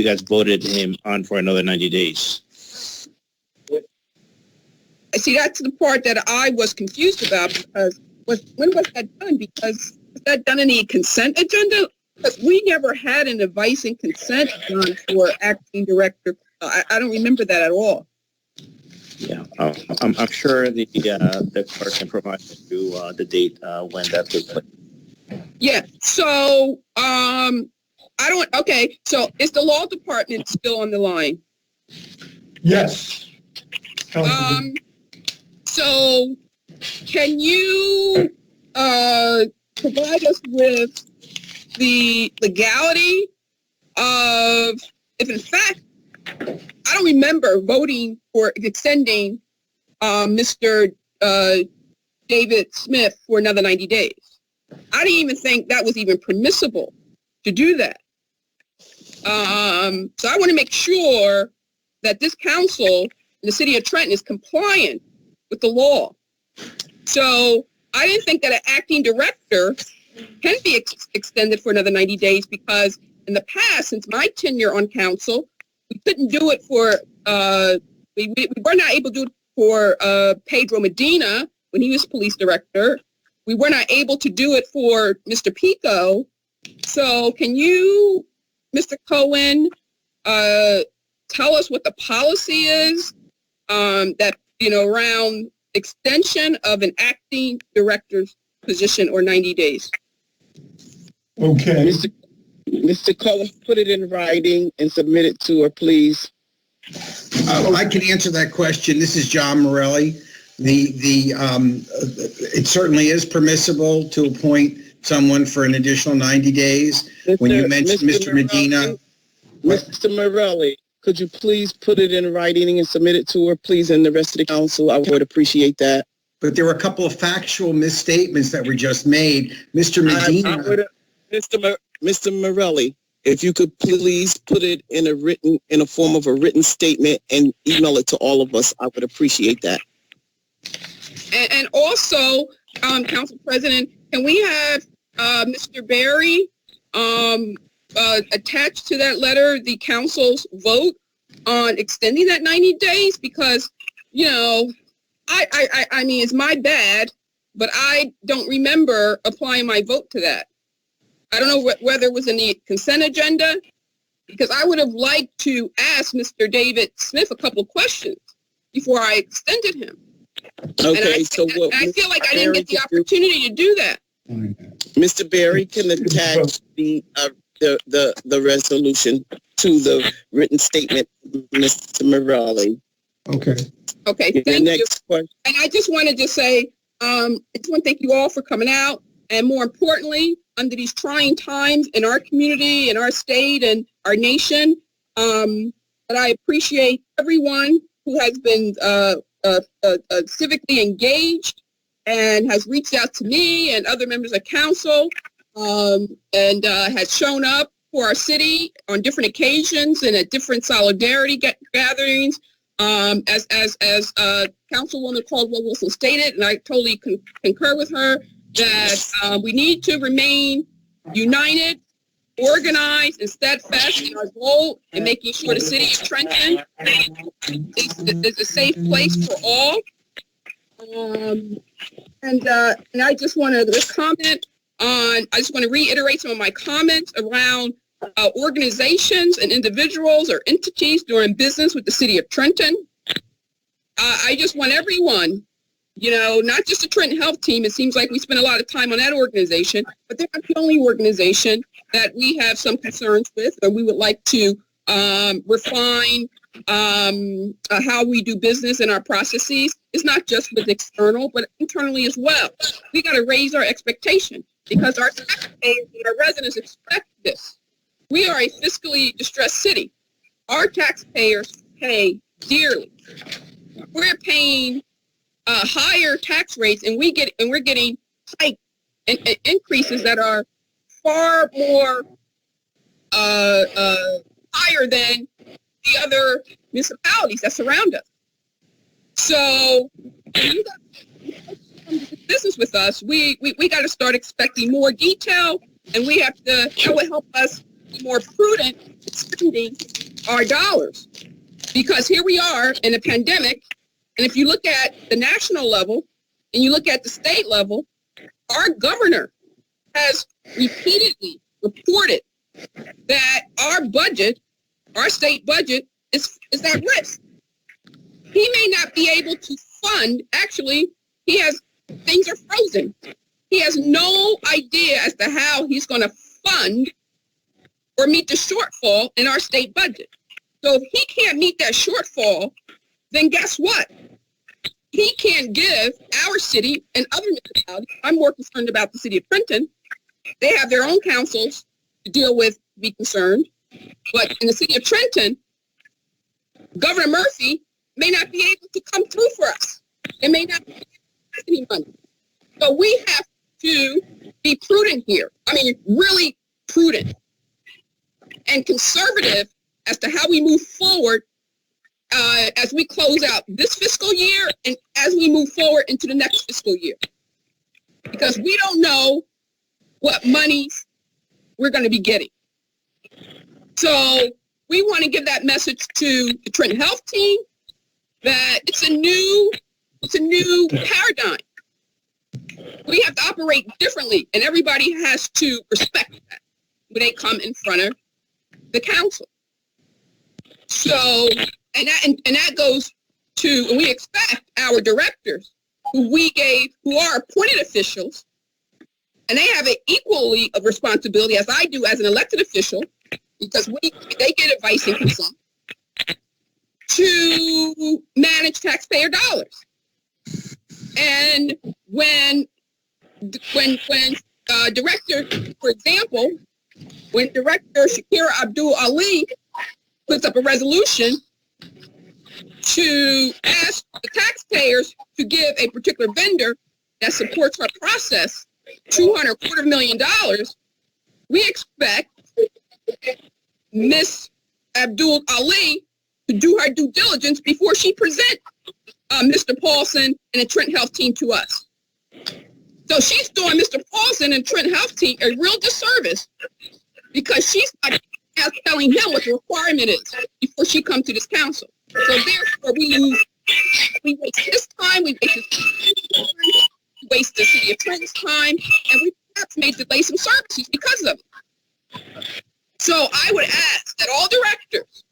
guys voted him on for another 90 days. See, that's the part that I was confused about, because when was that done? Because was that done in the consent agenda? Because we never had an advice and consent done for acting director. I don't remember that at all. Yeah, I'm sure the clerk can provide you the date when that took place. Yeah. So okay. So is the law department still on the line? Yes. So can you provide us with the legality of if in fact I don't remember voting for extending Mr. David Smith for another 90 days. I didn't even think that was even permissible to do that. So I want to make sure that this council in the city of Trenton is compliant with the law. So I didn't think that an acting director can be extended for another 90 days because in the past, since my tenure on council, we couldn't do it for, we were not able to do it for Pedro Medina when he was police director. We were not able to do it for Mr. Pico. So can you, Mr. Cohen, tell us what the policy is that, around extension of an acting director's position or 90 days? Okay. Mr. Cohen, put it in writing and submit it to her, please. I can answer that question. This is John Morelli. It certainly is permissible to appoint someone for an additional 90 days. When you mentioned Mr. Medina. Mr. Morelli, could you please put it in writing and submit it to her, please, and the rest of the council? I would appreciate that. But there were a couple of factual misstatements that were just made. Mr. Medina. Mr. Morelli, if you could please put it in a form of a written statement and email it to all of us, I would appreciate that. And also, Council President, can we have Mr. Berry attached to that letter the council's vote on extending that 90 days? Because, I mean, it's my bad, but I don't remember applying my vote to that. I don't know whether it was in the consent agenda, because I would have liked to ask Mr. David Smith a couple of questions before I extended him. Okay, and I feel like I didn't get the opportunity to do that. Mr. Berry can attach the resolution to the written statement, Mr. Morelli. Okay. Okay, thank you. Question. And I just wanted to say, I just want to thank you all for coming out, and more importantly, under these trying times in our community, in our state, and our nation, that I appreciate everyone who has been civically engaged and has reached out to me and other members of council and has shown up for our city on different occasions and at different solidarity gatherings. As Councilwoman Caldwell Wilson stated, and I totally concur with her, that we need to remain united, organized, and steadfast in our goal in making sure the city of Trenton is a safe place for all. And I just want to comment on, I just want to reiterate some of my comments around organizations and individuals or entities doing business with the city of Trenton. I just want everyone, you know, not just the Trenton Health Team. It seems like we spend a lot of time on that organization, but they're not the only organization that we have some concerns with, or we would like to refine how we do business and our processes. It's not just with external, but internally as well. We got to raise our expectation because our taxpayers and our residents expect this. We are a fiscally distressed city. Our taxpayers pay dearly. We're paying higher tax rates, and we're getting hikes and increases that are far more higher than the other municipalities that surround us. So, when you come to business with us, we got to start expecting more detail, and we have to. That will help us be more prudent in spending our dollars, because here we are in a pandemic, and if you look at the national level and you look at the state level, our governor has repeatedly reported that our budget, our state budget, is at risk. He may not be able to fund, actually, things are frozen. He has no idea as to how he's going to fund or meet the shortfall in our state budget. So if he can't meet that shortfall, then guess what? He can't give our city and other municipalities. I'm more concerned about the city of Trenton. They have their own councils to deal with, be concerned. But in the city of Trenton, Governor Murphy may not be able to come through for us. It may not be any money. So we have to be prudent here. I mean, really prudent and conservative as to how we move forward as we close out this fiscal year and as we move forward into the next fiscal year. Because we don't know what monies we're going to be getting. So we want to give that message to the Trenton Health Team that it's a new paradigm. We have to operate differently, and everybody has to respect that when they come in front of the council. So, and that goes to, and we expect our directors, who are appointed officials, and they have an equally of responsibility as I do as an elected official, because they get advice and consent to manage taxpayer dollars. And when director, for example, when Director Shakira Abdul Ali puts up a resolution to ask the taxpayers to give a particular vendor that supports our process $250,000, we expect Miss Abdul Ali to do her due diligence before she presents Mr. Paulson and the Trenton Health Team to us. So she's doing Mr. Paulson and Trenton Health Team a real disservice because she's not telling him what the requirement is before she comes to this council. So therefore, we waste his time, we waste his time, we waste the city of Trenton's time, and we perhaps may delay some services because of it. So I would ask that all directors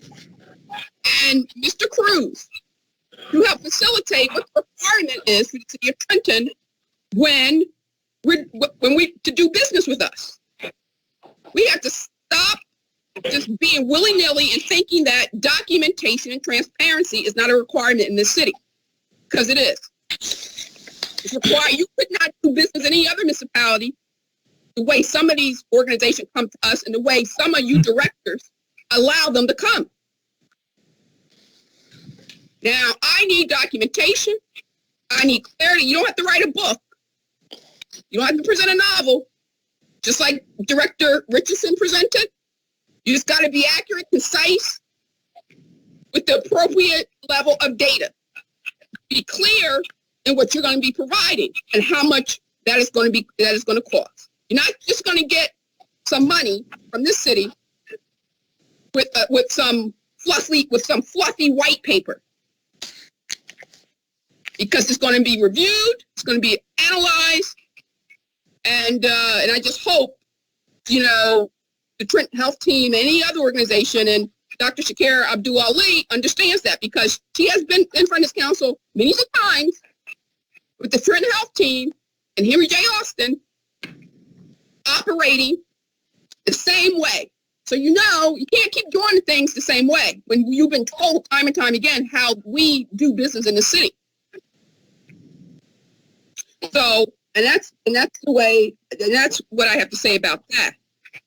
and Mr. Cruz to help facilitate what the requirement is for the city of Trenton when we to do business with us. We have to stop just being willy-nilly and thinking that documentation and transparency is not a requirement in this city, because it is. It's required. You could not do business in any other municipality the way some of these organizations come to us and the way some of you directors allow them to come. Now, I need documentation. I need clarity. You don't have to write a book. You don't have to present a novel, just like Director Richardson presented. You just got to be accurate, concise, with the appropriate level of data. Be clear in what you're going to be providing and how much that is going to cost. You're not just going to get some money from this city with some fluffy white paper. because it's going to be reviewed, it's going to be analyzed, and I just hope, you know, the Trenton Health Team, any other organization, and Dr. Shakira Abdul Ali understands that, because she has been in front of this council many times with the Trenton Health Team and Henry J. Austin operating the same way. So you know you can't keep doing things the same way when you've been told time and time again how we do business in the city. So, and that's the way, and that's what I have to say about that.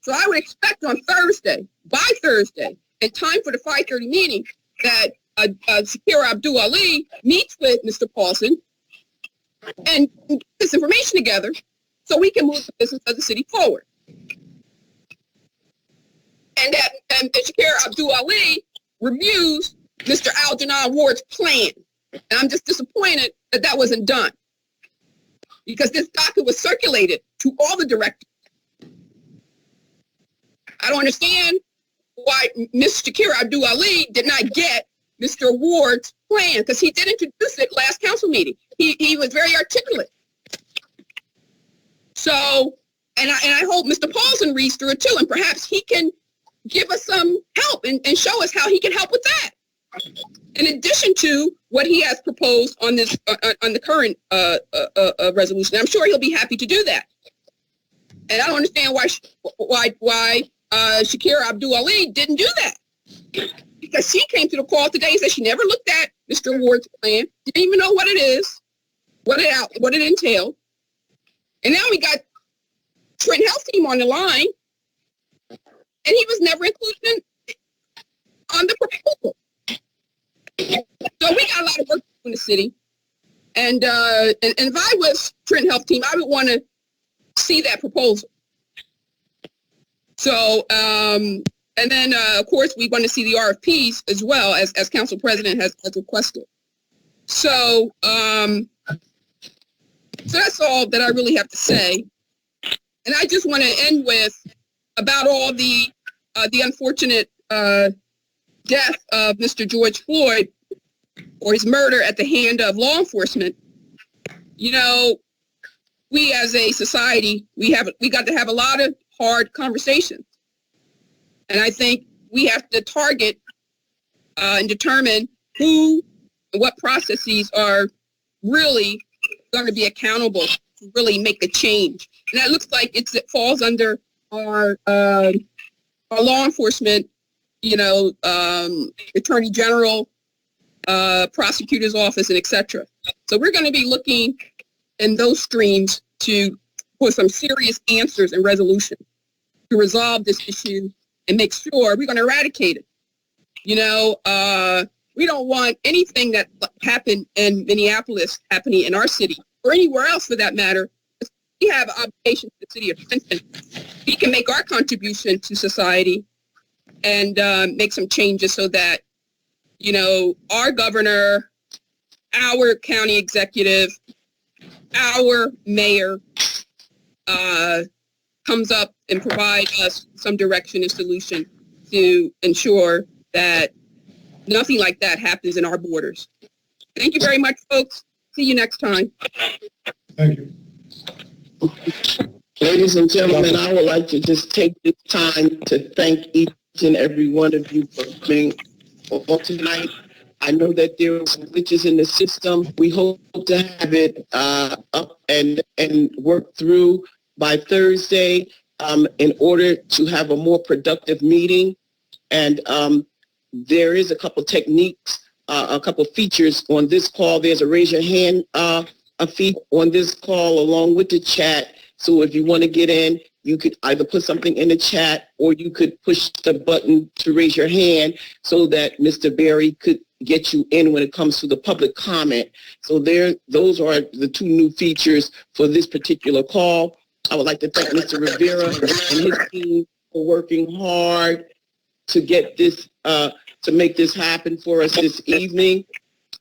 So I would expect on Thursday, by Thursday, in time for the 5:30 meeting, that Shakira Abdul Ali meets with Mr. Paulson and get this information together so we can move the business of the city forward. And that and Shakira Abdul Ali reviews Mr. Algernon Ward's plan. And I'm just disappointed that that wasn't done, because this document was circulated to all the directors. I don't understand why Ms. Shakira Abdul Ali did not get Mr. Ward's plan, because he did introduce it last council meeting. He was very articulate. So, and I hope Mr. Paulson reads through it too, and perhaps he can give us some help and show us how he can help with that. In addition to what he has proposed on this on the current resolution, I'm sure he'll be happy to do that. And I don't understand why Shakira Abdul Ali didn't do that, because she came to the call today and said she never looked at Mr. Ward's plan, didn't even know what it is, what it entailed. And now we got Trenton Health Team on the line, and he was never included on the proposal. So we got a lot of work in the city, and if I was Trenton Health Team, I would want to see that proposal. So, and then of course we want to see the RFPs as well, as Council President has requested. So, so that's all that I really have to say. And I just want to end with about all the unfortunate death of Mr. George Floyd, or his murder at the hand of law enforcement. You know, we as a society, we got to have a lot of hard conversations. And I think we have to target and determine who and what processes are really going to be accountable to really make a change. And that looks like it falls under our law enforcement, you know, Attorney General, Prosecutor's Office, and etc. So we're going to be looking in those streams for some serious answers and resolution to resolve this issue and make sure we're going to eradicate it. You know, we don't want anything that happened in Minneapolis happening in our city or anywhere else for that matter. We have an obligation to the city of Trenton. We can make our contribution to society and make some changes so that, you know, our governor, our county executive, our mayor comes up and provides us some direction and solution to ensure that nothing like that happens in our borders. Thank you very much, folks. See you next time. Thank you. Ladies and gentlemen, I would like to just take this time to thank each and every one of you for coming on tonight. I know that there were some glitches in the system. We hope to have it up and work through by Thursday in order to have a more productive meeting. And there is a couple techniques, a couple features on this call. There's a raise your hand a feature on this call along with the chat. So if you want to get in, you could either put something in the chat or you could push the button to raise your hand so that Mr. Berry could get you in when it comes to the public comment. So those are the two new features for this particular call. I would like to thank Mr. Rivera and his team for working hard to get this, to make this happen for us this evening.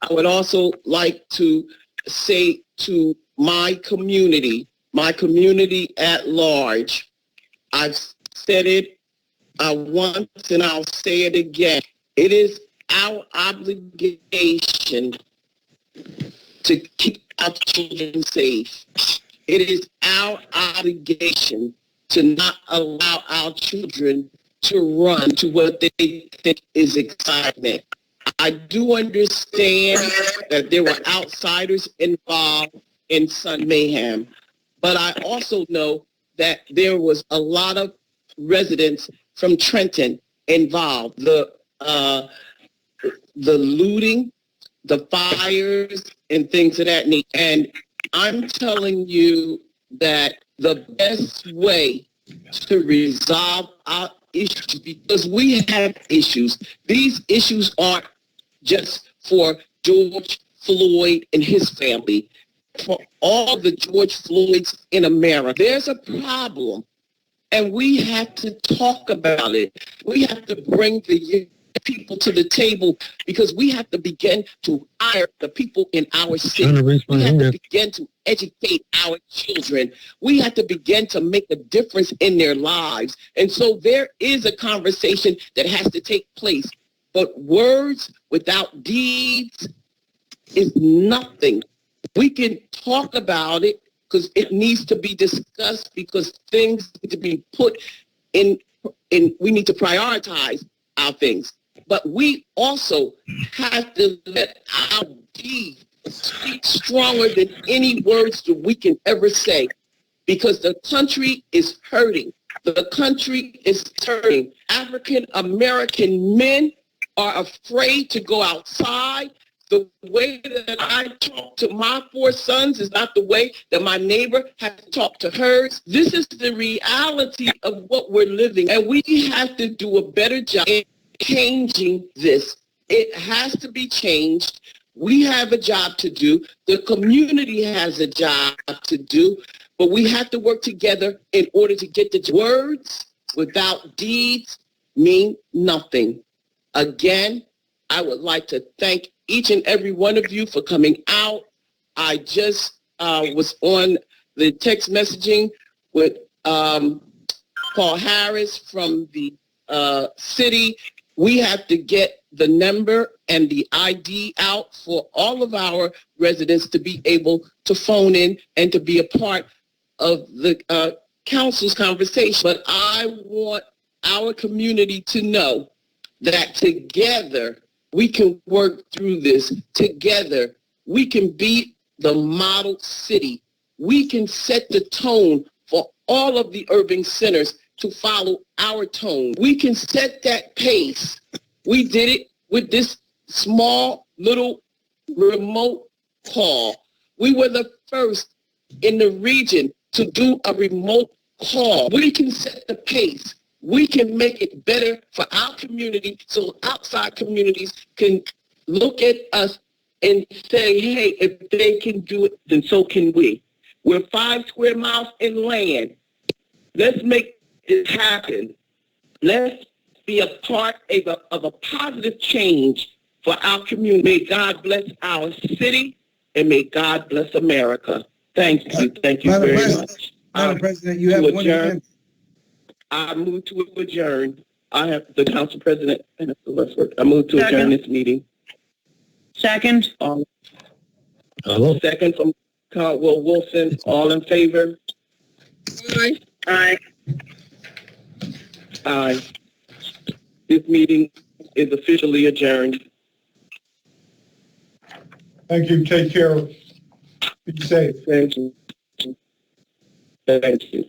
I would also like to say to my community at large, I've said it once and I'll say it again. It is our obligation to keep our children safe. It is our obligation to not allow our children to run to what they think is excitement. I do understand that there were outsiders involved in some mayhem, but I also know that there was a lot of residents from Trenton involved. The looting, the fires, and things of that nature. And I'm telling you that the best way to resolve our issues, because we have issues. These issues aren't just for George Floyd and his family. For all the George Floyds in America, there's a problem, and we have to talk about it. We have to bring the people to the table, because we have to begin to hire the people in our city. We have to begin to educate our children. We have to begin to make a difference in their lives. And so there is a conversation that has to take place. But words without deeds is nothing. We can talk about it because it needs to be discussed, because things need to be put in, we need to prioritize our things. But we also have to let our deeds speak stronger than any words that we can ever say, because the country is hurting. The country is turning. African American men are afraid to go outside. The way that I talk to my 4 sons is not the way that my neighbor has to talk to hers. This is the reality of what we're living, and we have to do a better job in changing this. It has to be changed. We have a job to do. The community has a job to do, but we have to work together in order to get the words without deeds mean nothing. Again, I would like to thank each and every one of you for coming out. I just was on the text messaging with Paul Harris from the city. We have to get the number and the ID out for all of our residents to be able to phone in and to be a part of the council's conversation. But I want our community to know that together we can work through this. Together we can be the model city. We can set the tone for all of the urban centers to follow our tone. We can set that pace. We did it with this small little remote call. We were the first in the region to do a remote call. We can set the pace. We can make it better for our community, so outside communities can look at us and say, hey, if they can do it, then so can we. We're 5 square miles in land. Let's make it happen. Let's be a part of a positive change for our community. May God bless our city, and may God bless America. Thank you. Thank you very much. Madam President, you have 1 minute. I move to adjourn. I have the council president and the Westward. I move to adjourn this meeting. Second. Hello. Second from Caldwell Wilson. All in favor? Aye. Aye. Aye. This meeting is officially adjourned. Thank you. Take care. Be safe. Thank you. Thank you.